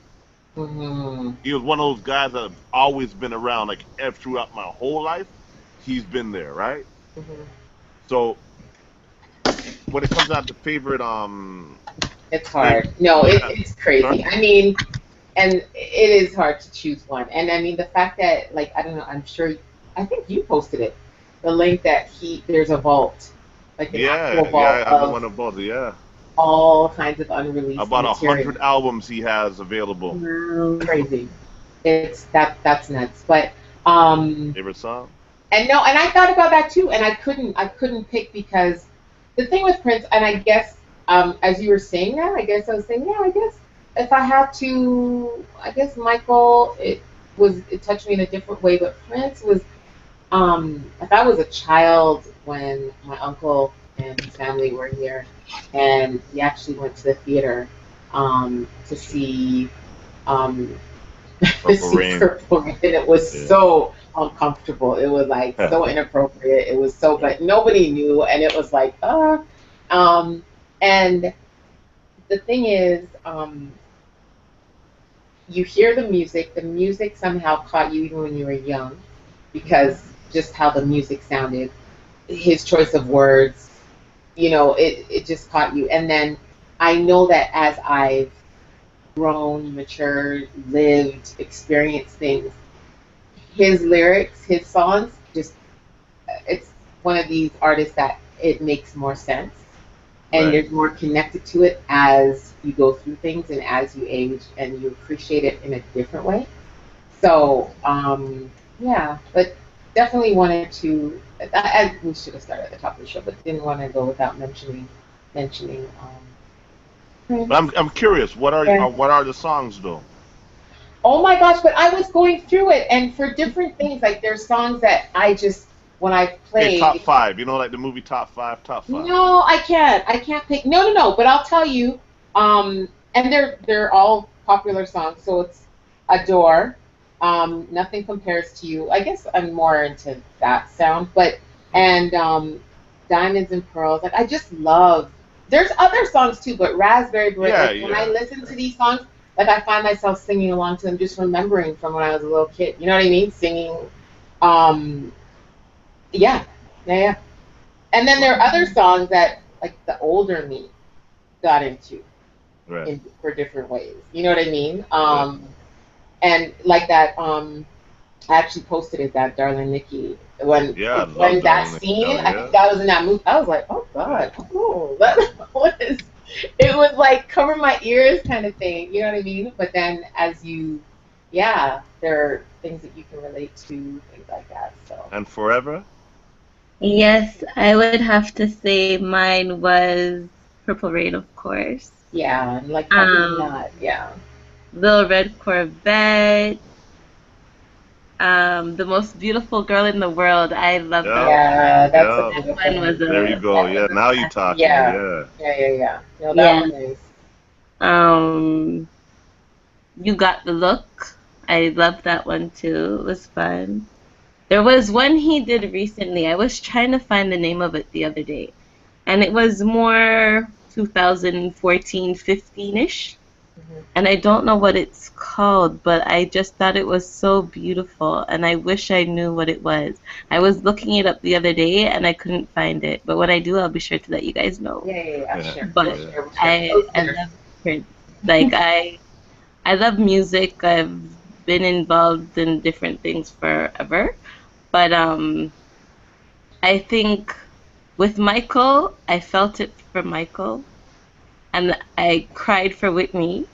Hmm. He was one of those guys that have always been around, like throughout my whole life. He's been there, right? Hmm. So when it comes out to favorite, It's favorite, hard. No, yeah, it's sorry? crazy. I mean, and it is hard to choose one. And I mean, the fact that, like, I don't know, I'm sure, I think you posted it, the link that there's a vault, like an actual vault Yeah, I have one of of both. Yeah, all kinds of unreleased about material. 100 albums he has available. Wow. Crazy. That's nuts. But um, Favorite song? and no, and I thought about that too, and I couldn't pick because the thing with Prince, and I guess as you were saying that, I guess I was saying, yeah, I guess if I had to, I guess Michael, it touched me in a different way, but Prince was like I was a child when my uncle and his family were here, and we actually went to the theater to see um, Purple Rain. Purple Rain, and it was Yeah. so uncomfortable. It was like so inappropriate. It was so, but nobody knew, and it was like, um, and the thing is, you hear the music. The music somehow caught you even when you were young, because just how the music sounded, his choice of words, it just caught you. And then I know that as I've grown, matured, lived, experienced things, his lyrics, his songs, just it's one of these artists that it makes more sense, and Right. you're more connected to it as you go through things and as you age, and you appreciate it in a different way. So yeah, but definitely wanted to. We should have started at the top of the show, but didn't want to go without mentioning But Prince. I'm curious. Yeah. What are the songs though? Oh my gosh, but I was going through it, and for different things, like there's songs that I just, when I've Okay, top played, five. You know, like the movie Top Five. Top five. no, I can't. I can't pick. No. But I'll tell you, and they're all popular songs. So it's Adore, Nothing Compares to You. I guess I'm more into that sound, but and Diamonds and Pearls. Like I just love. There's other songs too, but Raspberry Beret. Yeah, Like when I yeah. listen to these songs, like I find myself singing along to them, just remembering from when I was a little kid. You know what I mean? Singing. Um, yeah, yeah. And then there are other songs that like the older me got into Right. for different ways. You know what I mean? And like that. I actually posted it, that Darling Nikki, when Yeah, I love that Darling Nikki. scene. Hell I yeah. think that was in that movie. I was like, oh god, oh, that was. It was like cover my ears kind of thing. You know what I mean? But then as you, yeah, there are things that you can relate to, things like that. So. And Forever? Yes, I would have to say mine was Purple Rain, of course. Yeah, and like probably Um, not. Yeah. Little Red Corvette. The Most Beautiful Girl in the World. I love Yeah. that. Yeah, that's a Yeah. beautiful That one was There you a go. that Yeah, was a now you're talking. yeah. Yeah. Yeah. No, that Yeah. one is. um. You Got the Look. I love that one too. It was fun. There was one he did recently. I was trying to find the name of it the other day, and it was more 2014, 15-ish. Mhm. And I don't know what it's called, but I just thought it was so beautiful, and I wish I knew what it was. I was looking it up the other day, and I couldn't find it. But when I do, I'll be sure to let you guys know. Yeah. Yeah. Sure. But Sure. I love Prince. Like I love music. I've been involved in different things forever, but I think with Michael, I felt it for Michael, and I cried for Whitney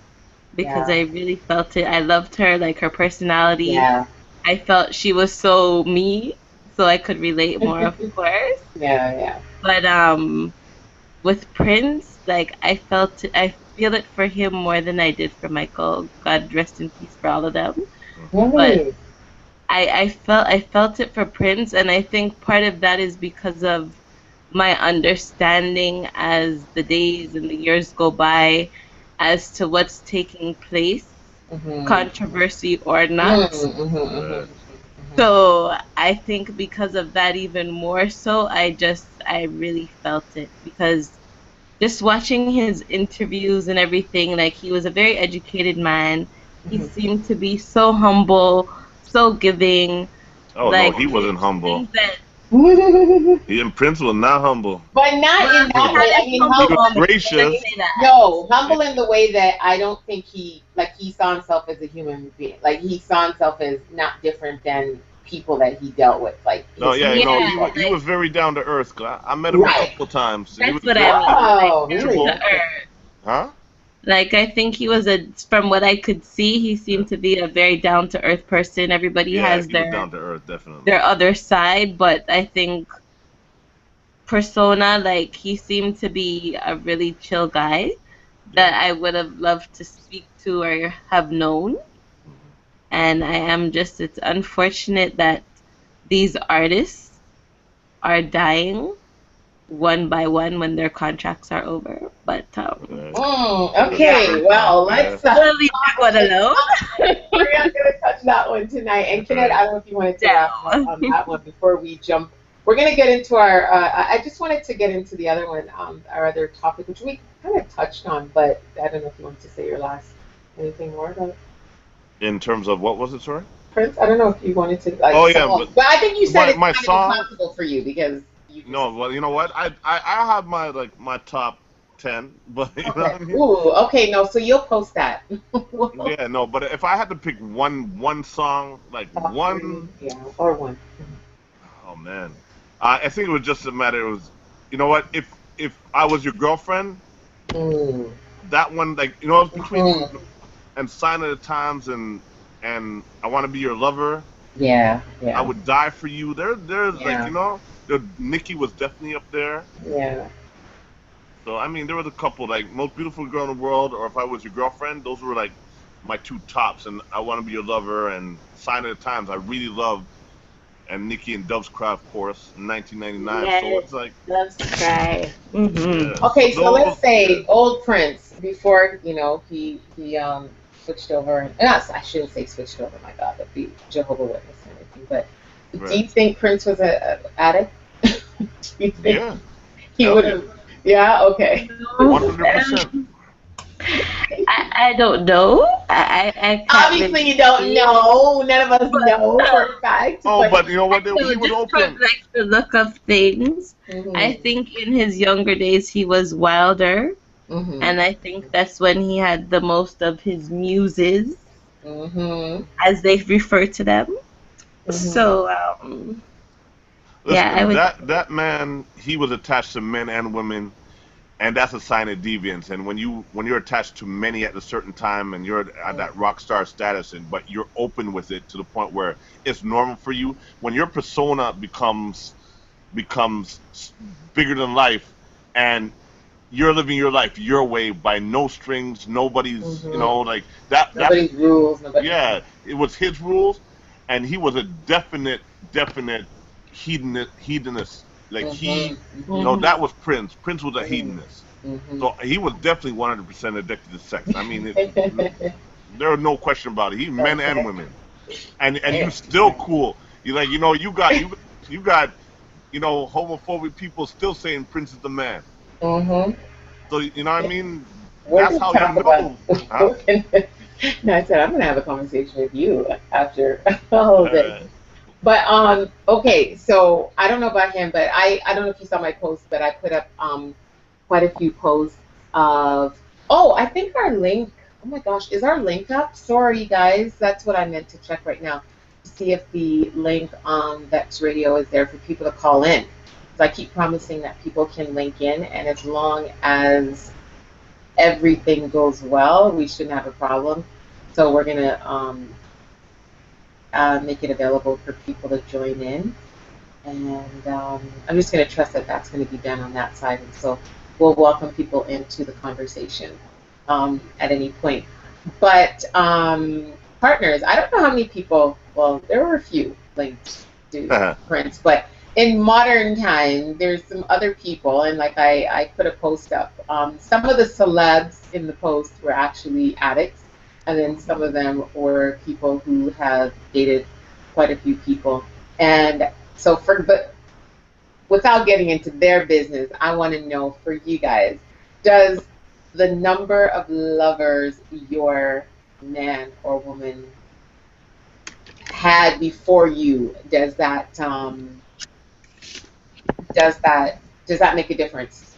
because Yeah. I really felt it. I loved her, like her personality. Yeah. I felt she was so me, so I could relate more, of course. Yeah. But with Prince, like I feel it for him more than I did for Michael. God rest in peace for all of them. But Really? I felt it for Prince, and I think part of that is because of my understanding as the days and the years go by as to what's taking place, Mm-hmm. controversy or not. Right. So I think because of that even more so, I really felt it because just watching his interviews and everything, like he was a very educated man. He seemed to be so humble, so giving. Oh, Like no, he wasn't humble. things that He and Prince was not humble. But not in that way. I mean, He was humble. gracious. No, humble in the way that I don't think he saw himself as a human being. Like he saw himself as not different than people that he dealt with. Like No, his- yeah, Yeah, he was very down to earth. I met him Right. a couple times. He That's was what very- I mean. Oh, Like, really? down to earth. Huh? Like I think he was from what I could see, he seemed to be a very down to earth person. Everybody Yeah, has he was their down to earth, definitely. other side, but I think persona, like he seemed to be a really chill guy that I would have loved to speak to or have known. And it's unfortunate that these artists are dying one by one when their contracts are over. But Right. Okay, well, let's. we'll leave that one alone. We're not going to touch that one tonight. And Kenneth, I don't know if you wanted to wrap up on that one before we jump. We're going to get into our. I just wanted to get into the other one, our other topic, which we kind of touched on, but I don't know if you wanted to say your last anything more about it. In terms of what was it, sorry? Prince, I don't know if you wanted to. Like, Oh, yeah, but I think you said it's my kind song- of impossible for you because you. Just, No, well, you know what? I have my top 10, but you know what I Okay. mean? Ooh, okay, no, so you'll post that. Yeah, no, but if I had to pick one song, like one, Yeah, or one. oh man, I think it was just a matter. It was, you know what? If I was your girlfriend, Mm. that one, like you know, it was between Mhm. and Sign of the Times and I Want to Be Your Lover. Yeah. I Would Die for You. There's Yeah. like, you know, Nicki was definitely up there. Yeah. So I mean, there was a couple like Most Beautiful Girl in the World or If I Was Your Girlfriend. Those were like my two tops, and I Want to Be Your Lover and Sign of the Times. I really loved, and Nicki and Dove's Cry, of course, in 1999. Yes. So it's like, Let's try. yeah. Okay, so let's say yeah. old Prince before he switched over. And I shouldn't say switched over. My God, that'd be Jehovah's Witness and everything. But do you think Prince was an addict? Do you think Yeah, he hell would have? Yeah. Okay. 100%. I don't know. I can't Obviously, really you don't say, know. None of us but know for a fact. Oh, But but you know I what? know He was just from open. like the look of things. I mhm, think in his younger days he was wilder, mhm, and I think that's when he had the most of his muses, mhm, as they refer to them. mhm. So, yeah, I Listen, would. that man, he was attached to men and women, and that's a sign of deviance. And when you're attached to many at a certain time, and you're at that rock star status, and but you're open with it to the point where it's normal for you, when your persona becomes bigger than life, and you're living your life your way by no strings, nobody's, Mhm. like that. That's Nobody's rules. Nobody. yeah. It was his rules, and he was a definite hedonist. Like Mhm, he, mhm, Mhm. that was Prince. Prince was a mhm, hedonist. mhm. So he was definitely 100% addicted to sex. I mean, there are no question about it. He men and Okay. women, and you still Interesting. cool. You like, you got homophobic people still saying Prince is the man. Mhm. So you know what I mean? We're That's gonna how you talk about. know, huh? No, I said I'm gonna have a conversation with you after all of this. Uh, But okay, so I don't know about him, but I don't know if you saw my post, but I put up quite a few posts of. Oh, I think our link. Oh my gosh, is our link up? Sorry, guys, that's what I meant to check right now to see if the link on Vex Radio is there for people to call in. Because I keep promising that people can link in, and as long as everything goes well, we shouldn't have a problem. So we're gonna make it available for people to join in, and I'm just gonna trust that that's gonna be done on that side, and so we'll welcome people into the conversation at any point. But partners, I don't know how many people. Well, there were a few linked to Prince, but in modern time, there's some other people, and like I put a post up. Some of the celebs in the post were actually addicts, and then some of them were people who have dated quite a few people. And so, but without getting into their business, I want to know for you guys: does the number of lovers your man or woman had before you, does that does that make a difference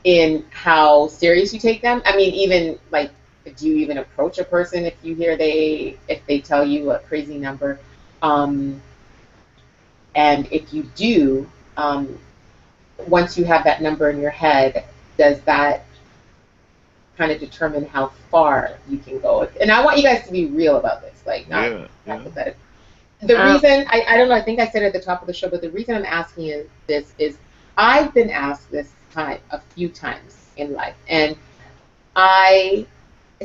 in how serious you take them? I mean, even like, do you even approach a person if they tell you a crazy number? Um, and if you do, once you have that number in your head, does that kind of determine how far you can go? And I want you guys to be real about this, like not yeah, yeah. hypothetical. The Um, reason I don't know, I think I said it at the top of the show, but the reason I'm asking you this is I've been asked this time a few times in life, and I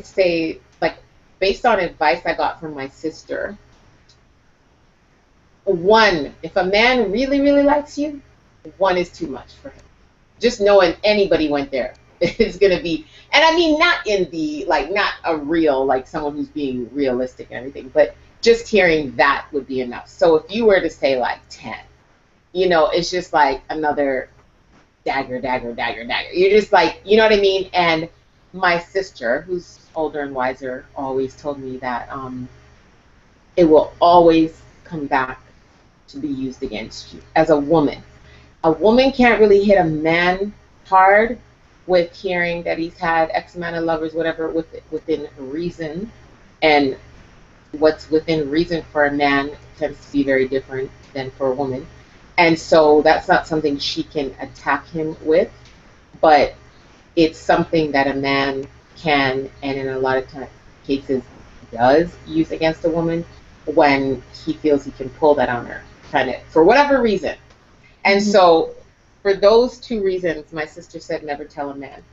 say, like, based on advice I got from my sister, one, if a man really likes you, one is too much for him. Just knowing anybody went there is going to be, and I mean, not in the, like, not a real, like someone who's being realistic and everything, but just hearing that would be enough. So if you were to say like 10, it's just like another dagger. You're just like, you know what I mean? And my sister, who's older and wiser, always told me that it will always come back to be used against you as a woman. A woman can't really hit a man hard with hearing that he's had X amount of lovers, whatever, within reason. And what's within reason for a man tends to be very different than for a woman. And so that's not something she can attack him with, but it's something that a man can, and in a lot of cases does, use against a woman when he feels he can pull that on her, kind of, for whatever reason. And mhm. so, for those two reasons, my sister said never tell a man.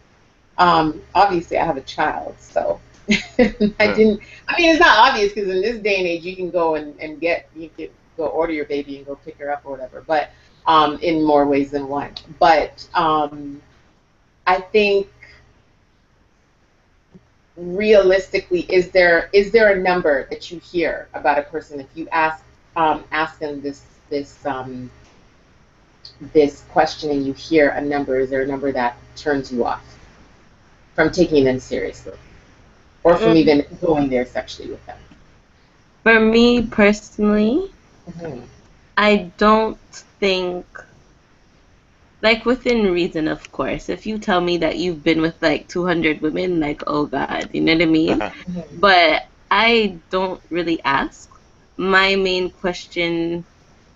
Obviously, I have a child, so I Yeah. didn't. I mean, it's not obvious because in this day and age, you can go and you can go order your baby and go pick her up or whatever. But in more ways than one. But I think realistically, is there a number that you hear about a person if you ask them this question and you hear a number? Is there a number that turns you off? from taking them seriously, or from even going there sexually with them? For me personally, Mm-hmm. I don't think, like within reason, of course. If you tell me that you've been with like 200 women, like, oh God, you know what I mean? Mm-hmm. But I don't really ask. My main question,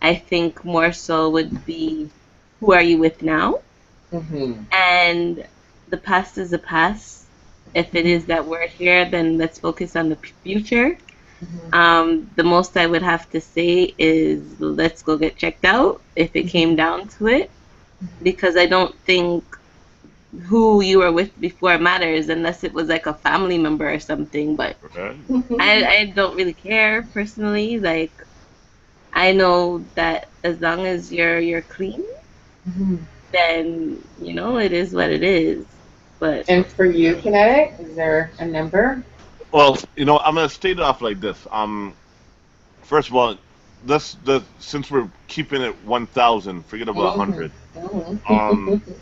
I think more so would be, who are you with now? Mm-hmm. And the past is the past. If it is that we're here, then let's focus on the future. The most I would have to say is let's go get checked out if it came down to it, because I don't think who you were with before matters unless it was like a family member or something. But Right? I don't really care personally. Like, I know that as long as you're clean, Mm-hmm. then it is what it is. But And for you, Kinetic, is there a number? Well, I'm gonna state it off like this. First of all, since we're keeping it 1,000, forget about Mm-hmm. 100. Mm-hmm.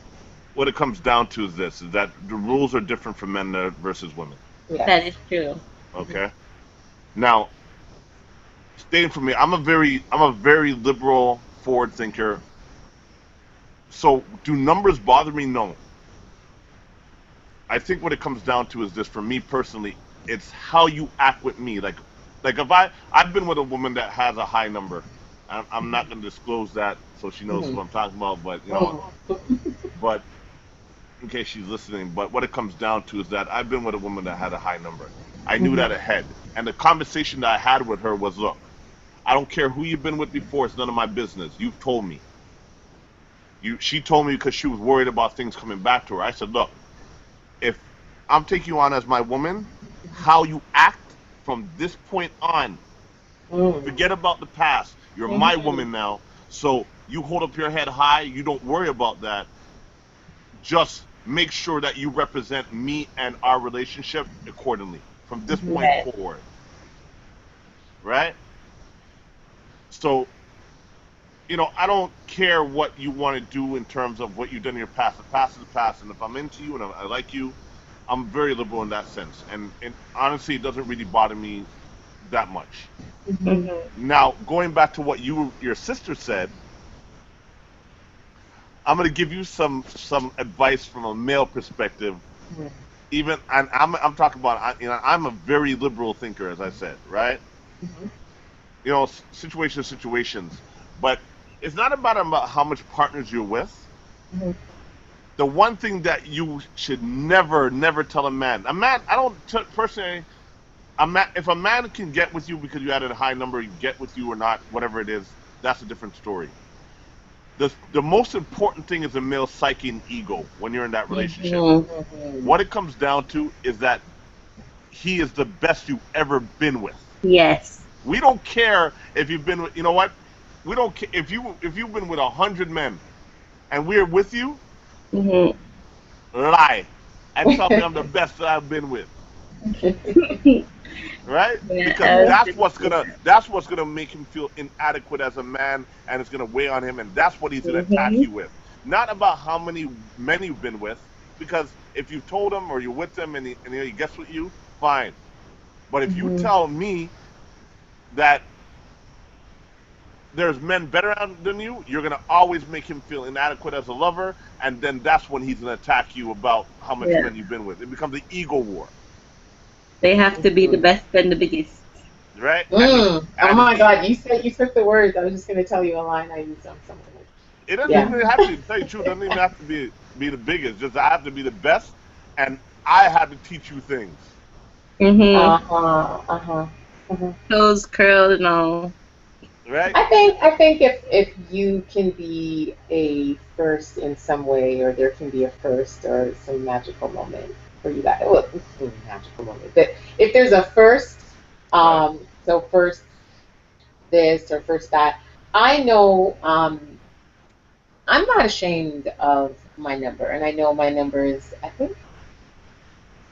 What it comes down to is this: is that the rules are different for men versus women. that Yes. is true. Okay. Now, stating for me, I'm a very liberal, forward thinker. So, do numbers bother me? No. I think what it comes down to is this: for me personally, it's how you act with me. Like if I've been with a woman that has a high number. I'm not going to disclose that so she knows Mm-hmm. what I'm talking about. But Mm-hmm. but in case she's listening, but what it comes down to is that I've been with a woman that had a high number. I knew that ahead, and the conversation that I had with her was, look, I don't care who you've been with before. It's none of my business. You've told me. She told me because she was worried about things coming back to her. I said, look, if I'm taking you on as my woman, how you act from this point on, forget about the past. You're my Mm-hmm. woman now. So you hold up your head high. You don't worry about that. Just make sure that you represent me and our relationship accordingly from this point Right. forward. Right? So, I don't care what you want to do in terms of what you've done in your past. The past is the past. And if I'm into you and I like you, I'm very liberal in that sense. And honestly, it doesn't really bother me that much. Mm-hmm. Hmm. Now, going back to what your sister said, I'm going to give you some advice from a male perspective. Even and I'm talking about I'm a very liberal thinker, as I said, right? Mm-hmm. Situations, but it's not about how much partners you're with. Mm-hmm. The one thing that you should never tell a man, I don't personally, if a man can get with you because you had a high number, get with you or not, whatever it is, that's a different story. The most important thing is a male psyche and ego when you're in that relationship. Mm-hmm. What it comes down to is that he is the best you've ever been with. Yes. We don't care if you've been with, you know what? We don't care if you've been with 100 men and we're with you. Hmm. Lie and tell me I'm the best that I've been with, right? Yeah, Because I was that's thinking what's gonna that. that's what's gonna make him feel inadequate as a man, and it's gonna weigh on him, and that's what he's gonna attack Hmm. you with. Not about how many men you've been with, because if you've told him or you're with him and he gets with you, fine. But if you Mm-hmm. tell me that there's men better than you, you're gonna always make him feel inadequate as a lover, and then that's when he's gonna attack you about how much Yeah. men you've been with. It becomes an ego war, They have to be the best and the biggest. right? Oh And my he God, you took the words. I was just gonna tell you a line I used on someone. it doesn't Yeah. even have to tell you the truth. It doesn't even have to be the biggest. Just I have to be the best, and I have to teach you things, Hmm. Uh-huh. Uh-huh. Uh-huh. Toes curled and all. right? I think if you can be a first in some way, or there can be a first or some magical moment for you guys. Well, magical moment, but if there's a first, Right. so first this or first that, I know, I'm not ashamed of my number, and I know my number is, I think,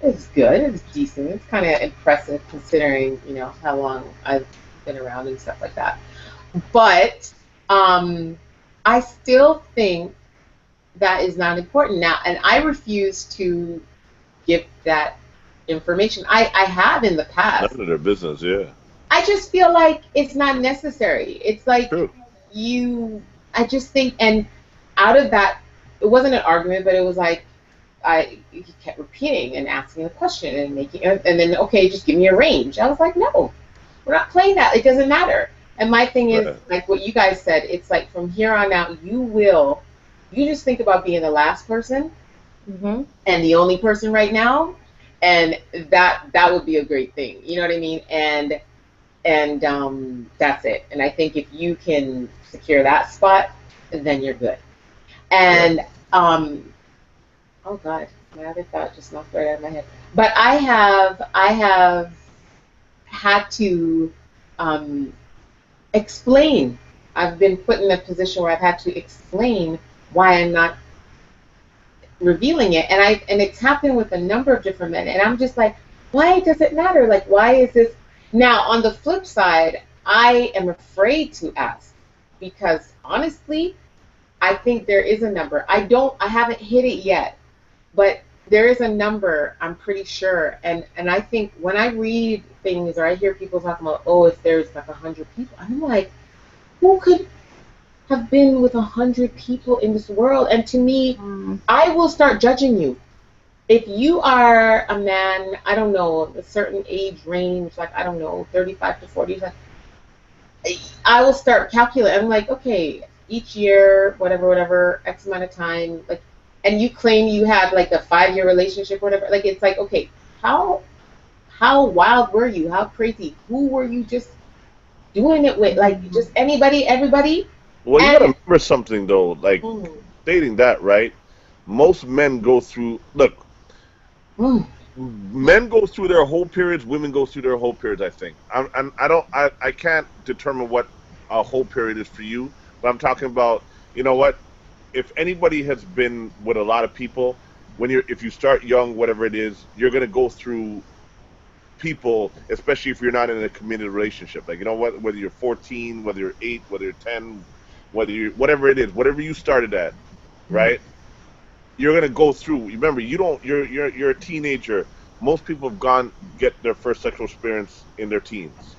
it's good. It's decent. It's kind of impressive considering, how long I've been around and stuff like that. But um, I still think that is not important now, and I refuse to give that information. I have in the past. None of their business. Yeah. I just feel like it's not necessary. It's like True. I just think, and out of that, it wasn't an argument, but it was like, he kept repeating and asking a question and making, and then, okay, just give me a range. I was like, no, we're not playing that. It doesn't matter. And my thing is, Right. like what you guys said, it's like from here on out, you just think about being the last person Mm-hmm. and the only person right now, and that would be a great thing. You know what I mean? And that's it. And I think if you can secure that spot, then you're good. And oh God, my other thought just knocked right out of my head. But I have had to explain. I've been put in a position where I've had to explain why I'm not revealing it, and it's happened with a number of different men, and I'm just like, why does it matter? Like, why is this? Now, on the flip side, I am afraid to ask because honestly, I think there is a number. I haven't hit it yet, but there is a number, I'm pretty sure. And I think when I read things or I hear people talking about, oh, if there's like 100 people, I'm like, who could have been with 100 people in this world? And to me, I will start judging you. If you are a man, I don't know, a certain age range, like, I don't know, 35 to 40, I will start calculating. I'm like, okay, each year, whatever, X amount of time, like, and you claim you had like a 5-year relationship, whatever. Like, it's like, okay, how wild were you? How crazy? Who were you just doing it with? Like, just anybody, everybody? Well, you And gotta remember something though. Like mm, stating that, right? Most men go through. Look, mm, men go through their whole periods. Women go through their whole periods. I think. I can't determine what a whole period is for you. But I'm talking about. You know what? If anybody has been with a lot of people, if you start young, whatever it is, you're gonna go through people, especially if you're not in a committed relationship. Like, you know what? Whether you're 14, whether you're 8, whether you're 10, whatever it is, whatever you started at, mm, right? You're gonna go through. Remember, you're a teenager. Most people have get their first sexual experience in their teens,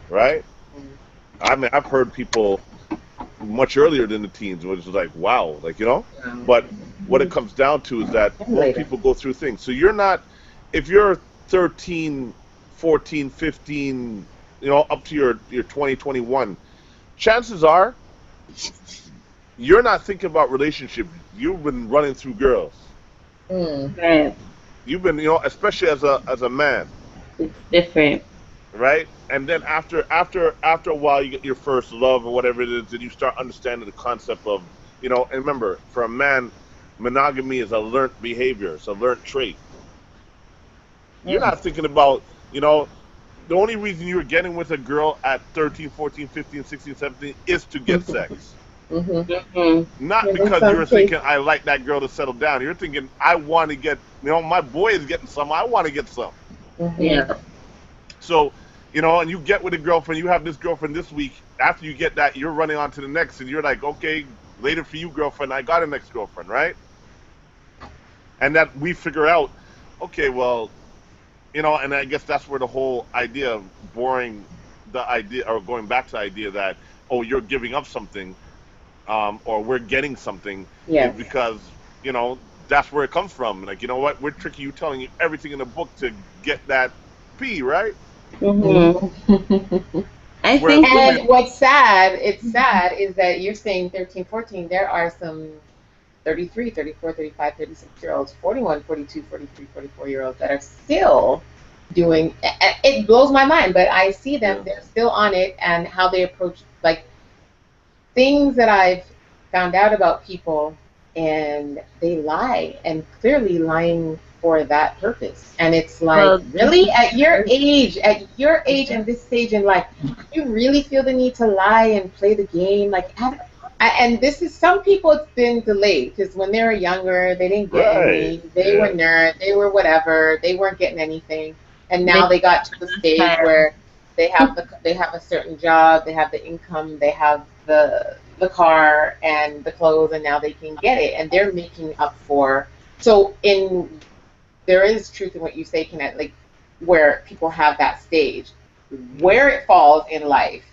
right? mm, I mean, I've heard people much earlier than the teens, which is like, wow, like, you know. But what it comes down to is that and most later. people go through things. So you're not, if you're 13, 14, 15, you know, up to your 20, 21, chances are you're not thinking about relationships. You've been running through girls. Mm, Right. You've been, you know, especially as a man, It's different. right? And then after a while, you get your first love or whatever it is, and you start understanding the concept of, you know. And remember, for a man, monogamy is a learned behavior. It's a learned trait. You're mm, not thinking about, you know, the only reason you're getting with a girl at 13, 14, 15, 16, 17 is to get sex. mm-hmm. Mm-hmm. Not And in because some you're cases, thinking, I like that girl to settle down. You're thinking, I want to get, you know, my boy is getting some. I want to get some. mm-hmm. Yeah. So, you know, and you get with a girlfriend, you have this girlfriend this week. After you get that, you're running on to the next, and you're like, okay, later for you, girlfriend, I got a next girlfriend, right? And that we figure out, okay, well, you know, and I guess that's where the whole idea of the idea, or going back to the idea that, oh, you're giving up something, or we're getting something, is Yes. because, you know, that's where it comes from. Like, you know what, we're tricking you, telling you everything in the book to get that P, right? Mm-hmm. Mm-hmm. I Whereas think women, And what's sad, it's sad, is that you're saying 13, 14. There are some 33, 34, 35, 36-year-olds, 41, 42, 43, 44-year-olds that are still doing, it blows my mind, but I see them, yeah, they're still on it, and how they approach, like, things that I've found out about people, and they lie, and clearly lying for that purpose. And it's like, well, really, at your age and this stage in life, you really feel the need to lie and play the game? Like, and this is, some people, it's been delayed because when they were younger, they didn't get right, any, they were yeah, nerds, they were whatever, they weren't getting anything, and they now they got to the stage time. where they have a certain job, they have the income, they have the car and the clothes, and now they can get it, and they're making up for. So in there is truth in what you say, Kenneth, like where people have that stage. Where it falls in life,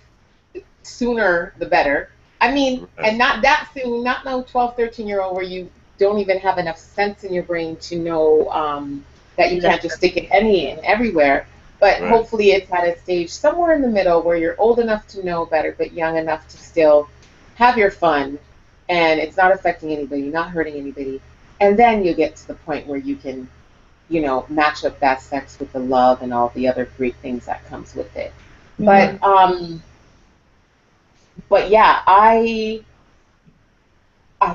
sooner the better. I mean, Right. and not that soon, not no 12, 13-year-old where you don't even have enough sense in your brain to know that you can't just stick it any and everywhere. But Right. hopefully it's at a stage somewhere in the middle where you're old enough to know better, but young enough to still have your fun and it's not affecting anybody, not hurting anybody. And then you get to the point where you can, match up that sex with the love and all the other great things that comes with it. But yeah, I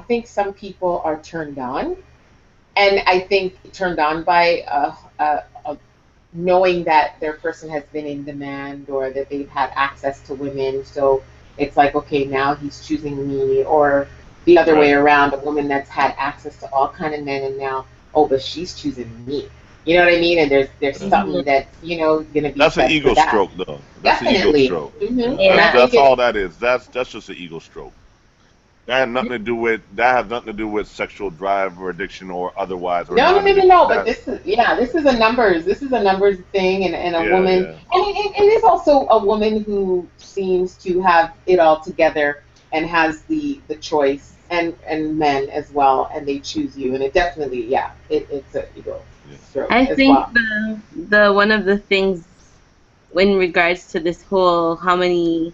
think some people are turned on, and I think turned on by knowing that their person has been in demand or that they've had access to women. So it's like, okay, now he's choosing me, or the other way Right. around, a woman that's had access to all kind of men, and now, oh, but she's choosing me. You know what I mean? And there's something that's gonna be That's an said ego for that. stroke, though. That's an ego Definitely. stroke. And Yeah. I think That's all that is. That's just an ego stroke. That had nothing to do with sexual drive or addiction or otherwise or no, no, no, no, non-addiction. no. But this is a numbers thing, and a Yeah, woman, yeah. and it is also a woman who seems to have it all together and has the choice, and men as well, and they choose you, and it definitely, yeah, it's a ego Yeah. stroke I as think well. the one of the things in regards to this whole how many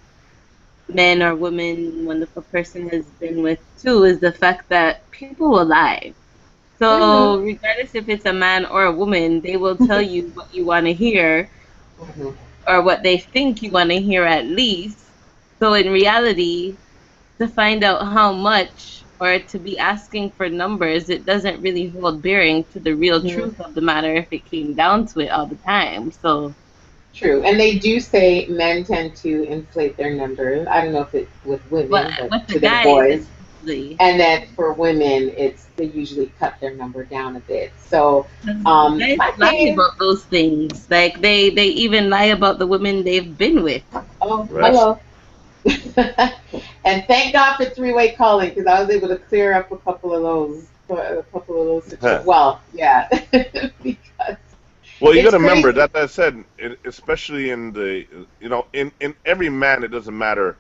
men or women when a person has been with too is the fact that people will lie. So Hmm. regardless if it's a man or a woman, they will tell you what you want to hear Hmm. or what they think you want to hear at least. So in reality, to find out how much or to be asking for numbers, it doesn't really hold bearing to the real Hmm. truth of the matter if it came down to it all the time. So True, and they do say men tend to inflate their numbers. I don't know if it's with but women, but with the to their guys, boys. especially, And then for women, they usually cut their number down a bit. So, 'cause the guys my lie thing is, about those things. Like they even lie about the women they've been with. oh, Right. hello. And thank God for three-way calling because I was able to clear up a couple of those situations. Well, yeah, because Well, you got it's to remember crazy. that I said, especially in the, in every man, it doesn't matter,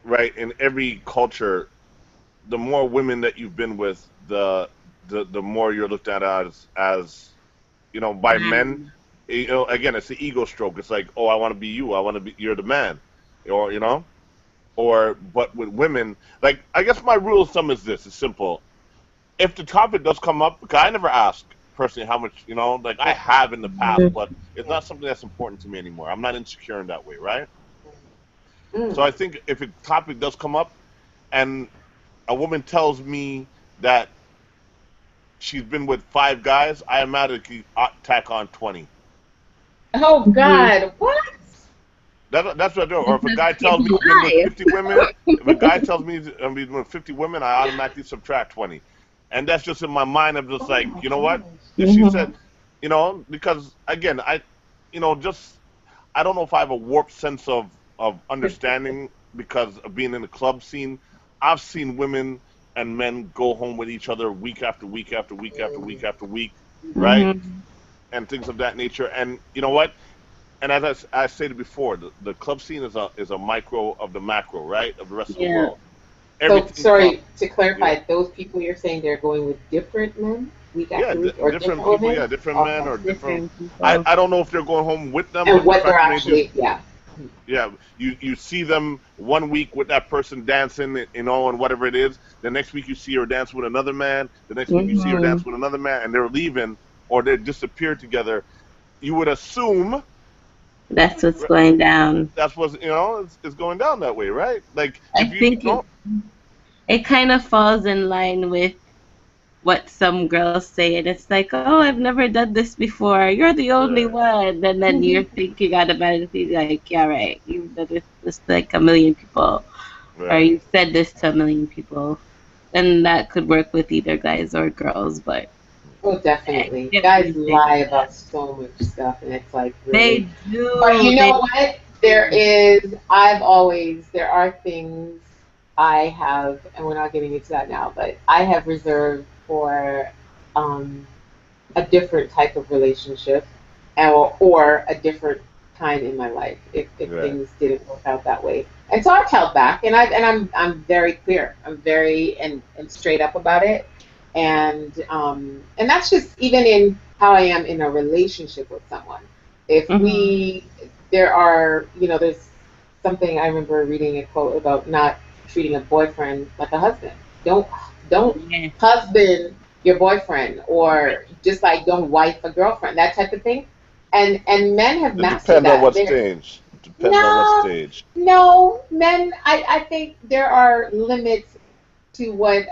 right? In every culture, the more women that you've been with, the more you're looked at as by men. Man. Again, it's the ego stroke. It's like, oh, I want to be you. I want to be. You're the man, or or but with women, like I guess my rule of thumb is this: it's simple. If the topic does come up, because I never ask personally how much, like I have in the past, Mhm. but it's not something that's important to me anymore. I'm not insecure in that way, right? So Mm. I think if a topic does come up and a woman tells me that she's been with 5 guys, I automatically tack on 20. Oh Mhm. God, what? That's what I do. Or if a Because guy tells people me he's been with lie. 50 women, if a guy tells me he's been with 50 women, I automatically subtract 20. And that's just in my mind. I'm just Oh like, my you know what? gosh. If she Mhm. said, because again, just I don't know if I have a warped sense of understanding because of being in the club scene. I've seen women and men go home with each other week after week after week after week after week, right? Mhm. And things of that nature. And you know what? And as I stated before, the club scene is a micro of the macro, right? Of the rest of the Yeah. world. So Everything from sorry to yeah, clarify, those people you're saying they're going with different men week yeah, after week or different different people, women? yeah, different men Okay. or different. Different I people. I don't know if they're going home with them, And but the what they're fact remains is actually, yeah. yeah, you see them one week with that person dancing, and whatever it is. The next week you see her dance with another man. The next week you see her dance Mhm. with another man, and they're leaving or they disappear together. You would assume That's what's going down. that's what's it's going down that way, right? Like if I you think don't, it kind of falls in line with what some girls say, and it's like, oh, I've never done this before. You're the only right, one, and then you're thinking automatically like, yeah, right, you've done this like a million people, or right. you've said this to a million people, and that could work with either guys or girls, but Oh, I definitely. can't Guys really say lie that. about so much stuff, and it's like, really. They But do. you They know what? do. There are things I have, and we're not getting into that now, but I have reserved for um, a different type of relationship, or a different time in my life if Right. things didn't work out that way. And so I've held back, and I'm very clear. I'm very and straight up about it, and that's just even in how I am in a relationship with someone. If Mhm. we there are there's something I remember reading a quote about not treating a boyfriend like a husband. Don't Yeah. husband your boyfriend, or just like don't wife a girlfriend, that type of thing. And men have It mastered depends on that. what They're stage. It depends on what no, stage. no, men. I think there are limits to what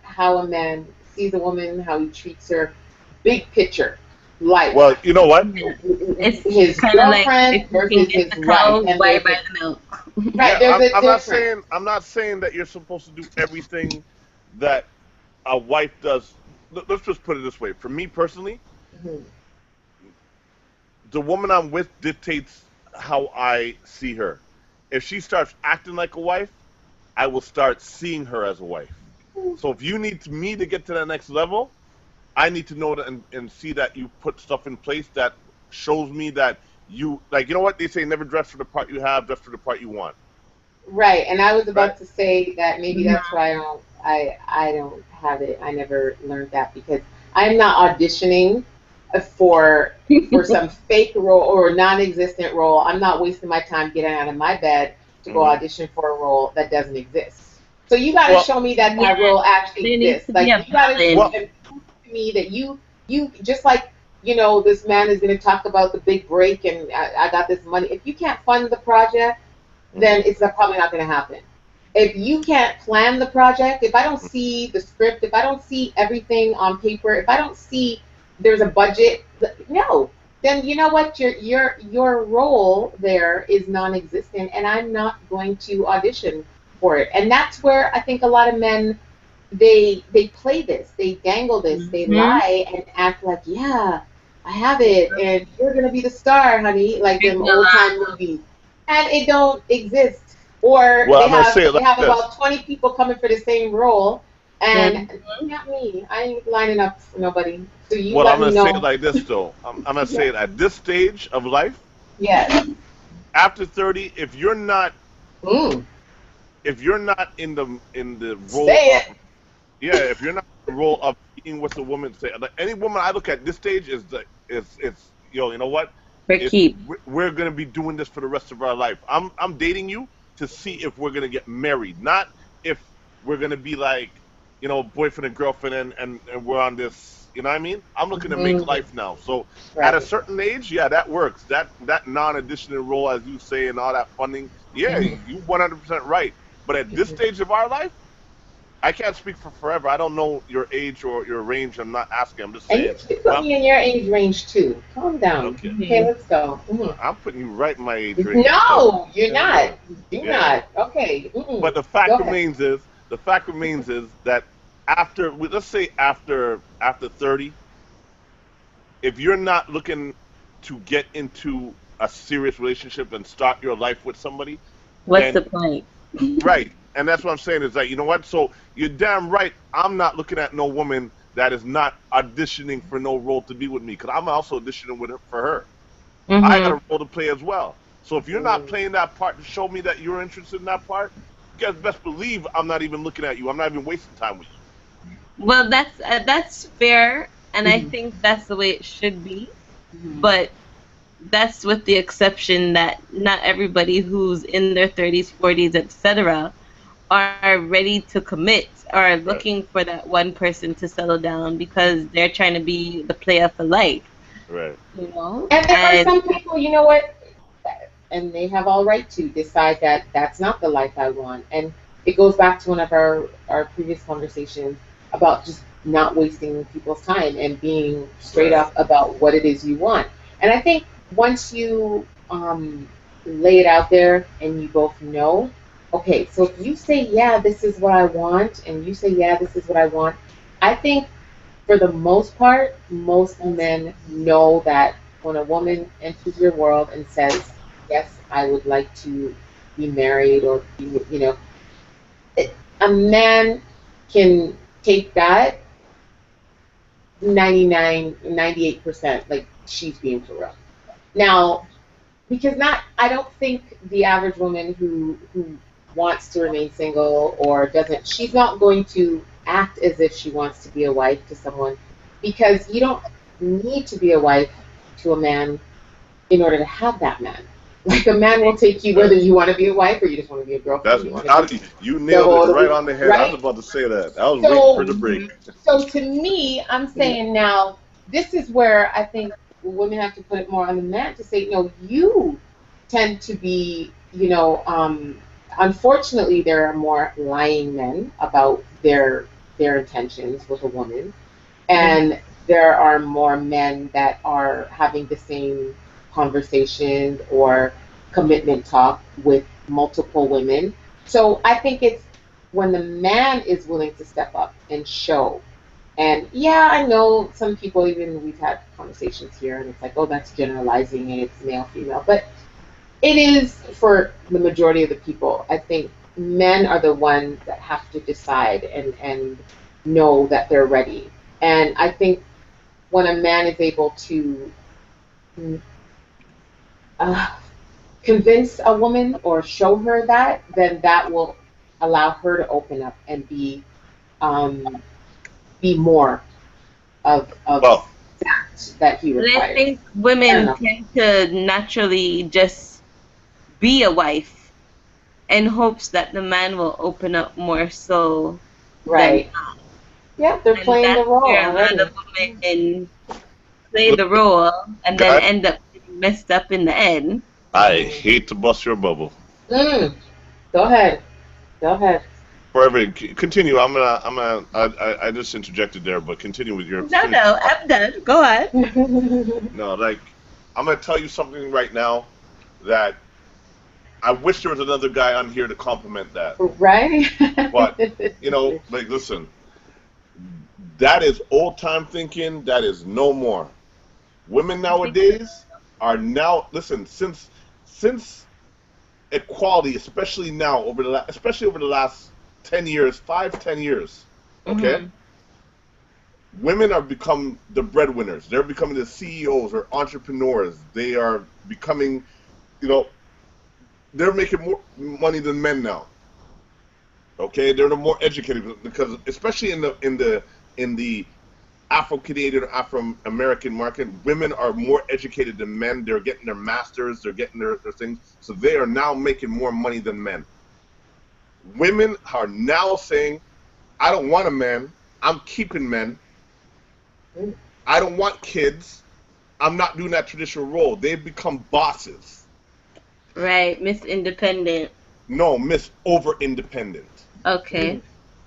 how a man sees a woman, how he treats her, big picture, life, Well, you know what? Yeah. It's his kind of like girlfriend if you can versus get his the wife, cow, and why buy the milk? right, Yeah, there's a difference. I'm not saying that you're supposed to do everything that a wife does. Let's just put it this way. For me personally, Mhm. the woman I'm with dictates how I see her. If she starts acting like a wife, I will start seeing her as a wife. So if you need me to get to that next level, I need to know that and see that you put stuff in place that shows me that you like. You know what they say: never dress for the part you have, dress for the part you want. Right, and I was Right? about to say that maybe Mhm. that's why I don't have it. I never learned that because I'm not auditioning for some fake role or non-existent role. I'm not wasting my time getting out of my bed to go Hmm. audition for a role that doesn't exist. So you got to Well, show me that Yeah, that role actually there needs exists. to be Like a you got to balance. well, prove to me that you just like this man is going to talk about the big break and I got this money. If you can't fund the project, then hmm it's probably not going to happen. If you can't plan the project, if I don't see the script, if I don't see everything on paper, if I don't see there's a budget, no, then you know what, your role there is non-existent, and I'm not going to audition for it. And that's where I think a lot of men they play this, they dangle this, they Mhm. lie and act like, yeah, I have it, and you're gonna be the star, honey, like them old time movies, and it don't exist. Or well, they I'm gonna have say it they like have this. about 20 people coming for the same role, and Mhm. not me. I ain't lining up for nobody. So you Well, I'm let me gonna say it know. like this though. I'm gonna say Yeah. it at this stage of life, Yes. after 30, Mm. if you're not in the role Say of it. yeah, if you're not in the role of being with the woman, say like any woman I look at this stage is the is it's you know what? For It's keep. we're gonna be doing this for the rest of our life. I'm dating you to see if we're gonna get married, not if we're gonna be like boyfriend and girlfriend and we're on this. You know what I mean? I'm looking to make Mm. life now. So at a Right. certain age, yeah, that works. That non-additional role, as you say, and all that funding, yeah, Hmm. you 100% right. But at this stage of our life, I can't speak for forever. I don't know your age or your range. I'm not asking. I'm just And you saying. should put Well, me in your age range too. Calm down. okay. Okay, Mhm. let's go. I'm putting you right in my age range because No, you're yeah, not. Do yeah. not. Okay. But Mm-mm. the Go fact ahead. remains is that let's say after 30, if you're not looking to get into a serious relationship and start your life with somebody, What's then the point? right. And that's what I'm saying is that, you know what? So you're damn right. I'm not looking at no woman that is not auditioning for no role to be with me because I'm also auditioning for her. I got Mhm. a role to play as well. So if you're not Mm. playing that part to show me that you're interested in that part, you guys best believe I'm not even looking at you. I'm not even wasting time with you. Well, that's fair, and I Mm-hmm. think that's the way it should be. Mm-hmm. But that's with the exception that not everybody who's in their 30s, 40s, etc., are ready to commit or Right. looking for that one person to settle down because they're trying to be the player for life, Right. you know? And there are And some people, you know what, and they have all right to decide that that's not the life I want. And it goes back to one of our previous conversations about just not wasting people's time and being straight Right. up about what it is you want. And I think once you lay it out there and you both know, okay, so if you say, yeah, this is what I want, and you say, yeah, this is what I want, I think for the most part, most men know that when a woman enters your world and says, yes, I would like to be married or be, a man can take that 99, 98%, like she's being for real. Now, because I don't think the average woman who wants to remain single or doesn't, she's not going to act as if she wants to be a wife to someone, because you don't need to be a wife to a man in order to have that man. Like, a man will take you whether you want to be a wife or you just want to be a girlfriend. You nailed it right on the head. Right? I was about to say that. I was waiting for the break. So to me, I'm saying now, this is where I think women have to put it more on the man to say, no, you tend to be, unfortunately, there are more lying men about their intentions with a woman, and there are more men that are having the same conversations or commitment talk with multiple women. So I think it's when the man is willing to step up and show. And yeah, I know some people, even we've had conversations here, and it's like, oh, that's generalizing and it's male, female. But it is for the majority of the people. I think men are the ones that have to decide and know that they're ready. And I think when a man is able to uh, convince a woman or show her that, then that will allow her to open up and be more of Well, that he requires. I think women tend to naturally just be a wife in hopes that the man will open up more so. Right. Yeah, they're playing the role where already. a lot of women play the role and then end up getting messed up in the end. I hate to bust your bubble. Go ahead. Forever, continue. I just interjected there, but continue with your. No, I'm done. Go on. No, like, I'm gonna tell you something right now that I wish there was another guy on here to compliment that. Right. But like, listen, that is old time thinking. That is no more. Women nowadays are now, listen, since equality, especially now especially over the last 10 years, 10 years, okay? Women are become the breadwinners. They're becoming the CEOs or entrepreneurs. They are becoming, they're making more money than men now. Okay, they're the more educated, because especially in the Afro-Canadian, Afro-American market, women are more educated than men. They're getting their masters, they're getting their things, so they are now making more money than men. Women are now saying, I don't want a man, I'm keeping men. I don't want kids, I'm not doing that traditional role. They've become bosses. Right, Miss Independent. No, Miss Over-Independent. Okay.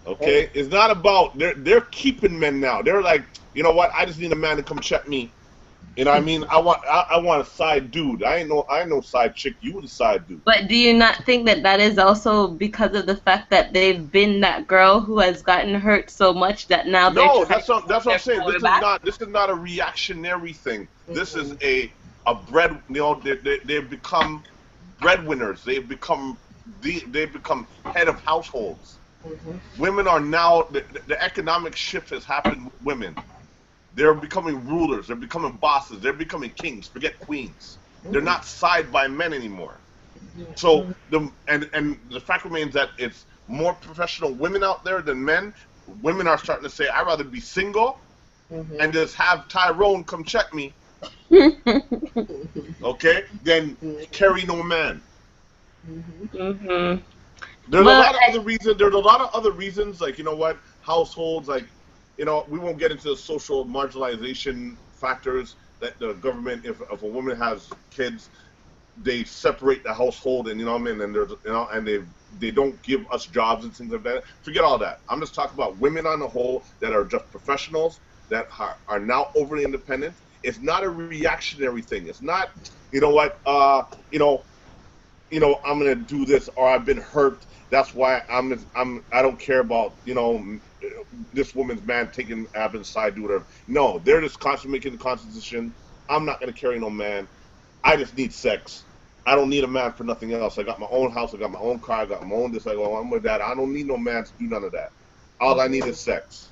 Okay, it's not about they're keeping men now. They're like, you know what? I just need a man to come check me. You know what I mean? I want a side dude. I ain't no side chick. You the side dude. But do you not think that is also because of the fact that they've been that girl who has gotten hurt so much that now they're that's what I'm saying. This is not a reactionary thing. This is a bread. They've become breadwinners. They've become head of households. Women are now the economic shift has happened with women. They're becoming rulers. They're becoming bosses. They're becoming kings. Forget queens. They're not side by men anymore. So the fact remains that it's more professional women out there than men. Women are starting to say, I'd rather be single and just have Tyrone come check me, okay, than carry no man. There's a lot of other reasons. There's a lot of other reasons, like, households, like, we won't get into the social marginalization factors that the government, if a woman has kids, they separate the household, and and there's and they don't give us jobs and things like that. Forget all that. I'm just talking about women on the whole that are just professionals that are now overly independent. It's not a reactionary thing. It's not, I'm gonna do this, or I've been hurt. That's why I don't care about this woman's man having side do whatever. No, they're just constantly making the conscious decision. I'm not gonna carry no man. I just need sex. I don't need a man for nothing else. I got my own house. I got my own car. I got my own this. I'm with that. I don't need no man to do none of that. All I need is sex.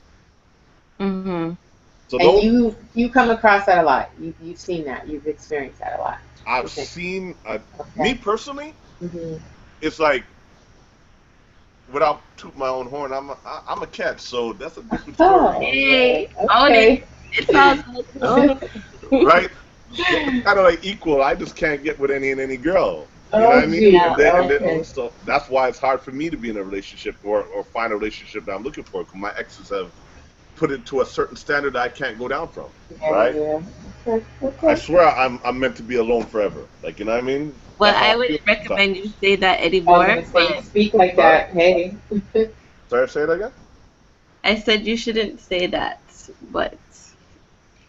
So And you come across that a lot. You've seen that. You've experienced that a lot. I've Okay. seen, me Okay. personally, Hmm. it's like, without tooting my own horn, I'm a catch, so that's a different story, Oh, Hey, man. own it. Okay. It's all good. Own it. right? It's kind of like equal. I just can't get with any girl. You know what I Oh, mean? gee. And then Okay. also that's why it's hard for me to be in a relationship or find a relationship that I'm looking for. Because my exes have put it to a certain standard that I can't go down from. Yeah, Right? yeah. Okay. I Okay. swear I'm meant to be alone forever. Like, you know what I mean? Well, That's how I I feel wouldn't recommend you sometimes. say that I was anymore, gonna say, but speak like Sorry? that. Hey. Sorry, say it again? I said you shouldn't say that, but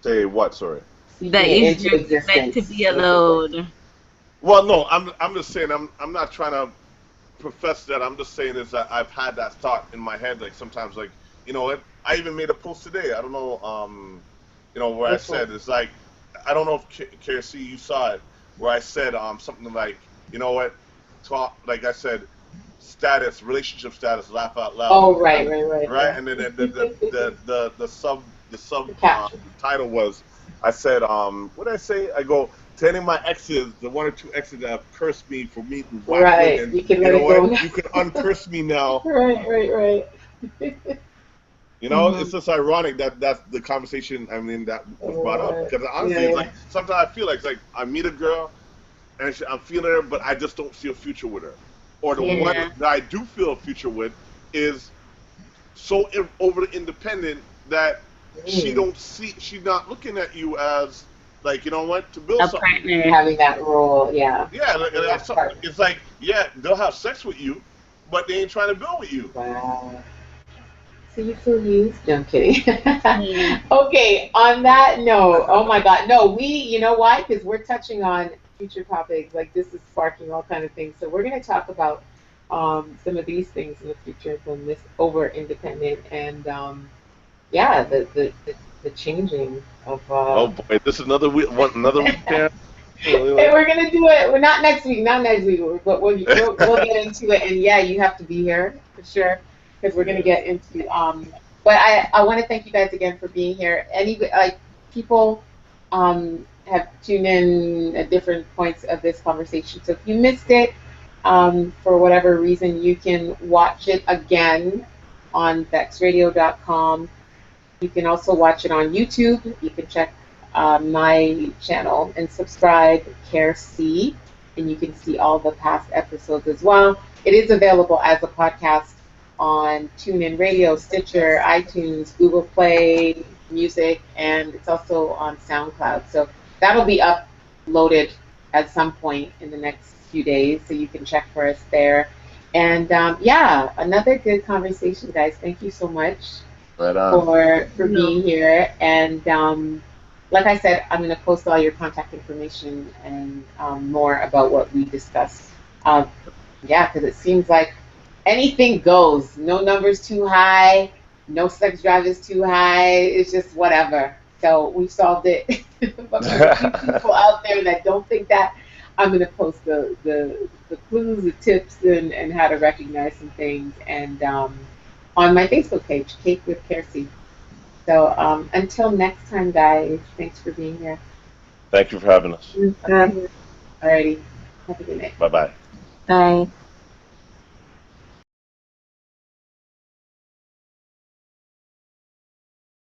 Say what? Sorry. Speaking it into you're meant to existence. be alone. Well, no, I'm just saying I'm not trying to profess that. I'm just saying is that I've had that thought in my head. Like sometimes, like I even made a post today. I don't know, where I Which one? said it's like I don't know if KC you saw it, where I said something like you know what, talk like I said, status, relationship status, laugh out loud, Oh, right. right? Yeah. And then the sub The caption. title was I said what did I say? I go to any of my exes, the one or two exes that have cursed me for meeting black Right. women. You can You let know it go what? now. You can uncurse me now. Right. It's just ironic that that's the conversation. I mean, that was brought up because honestly, it's Yeah. like sometimes I feel like it's like I meet a girl and I'm feeling her, but I just don't see a future with her. Or the one Yeah. that I do feel a future with is so overly independent that she Mm. don't see she's not looking at you as like you know what to build A something. partner. Having that role, yeah. Yeah, Having that part. it's like yeah they'll have sex with you, but they ain't trying to build with you. Wow. So you feel used? No, I'm kidding. Hmm. Okay, on that note, oh my God, no, you know why? Because we're touching on future topics. Like this is sparking all kind of things. So we're going to talk about some of these things in the future from this over independent and yeah, the changing of Oh boy, this is another weekend. And we're gonna do it. We're not next week, not next week, but we'll get into it. And yeah, you have to be here for sure because we're gonna Yes. get into. But I want to thank you guys again for being here. Any like people have tuned in at different points of this conversation. So if you missed it for whatever reason, you can watch it again on vexradio.com. You can also watch it on YouTube. You can check my channel and subscribe, Care C, and you can see all the past episodes as well. It is available as a podcast on TuneIn Radio, Stitcher, iTunes, Google Play Music, and it's also on SoundCloud. So that'll be uploaded at some point in the next few days, so you can check for us there. And yeah, another good conversation, guys. Thank you so much Right on. for No. being here. And like I said, I'm going to post all your contact information and more about what we discussed. Um, yeah, because it seems like anything goes. No numbers too high, no sex drive is too high. It's just whatever. So we solved it. But for the few people out there that don't think that, I'm going to post the clues, the tips, and how to recognize some things. And on my Facebook page, Cake with Kelsey. So until next time, guys, thanks for being here. Thank you for having us. Okay. Alrighty. Have a good night. Bye bye. Bye.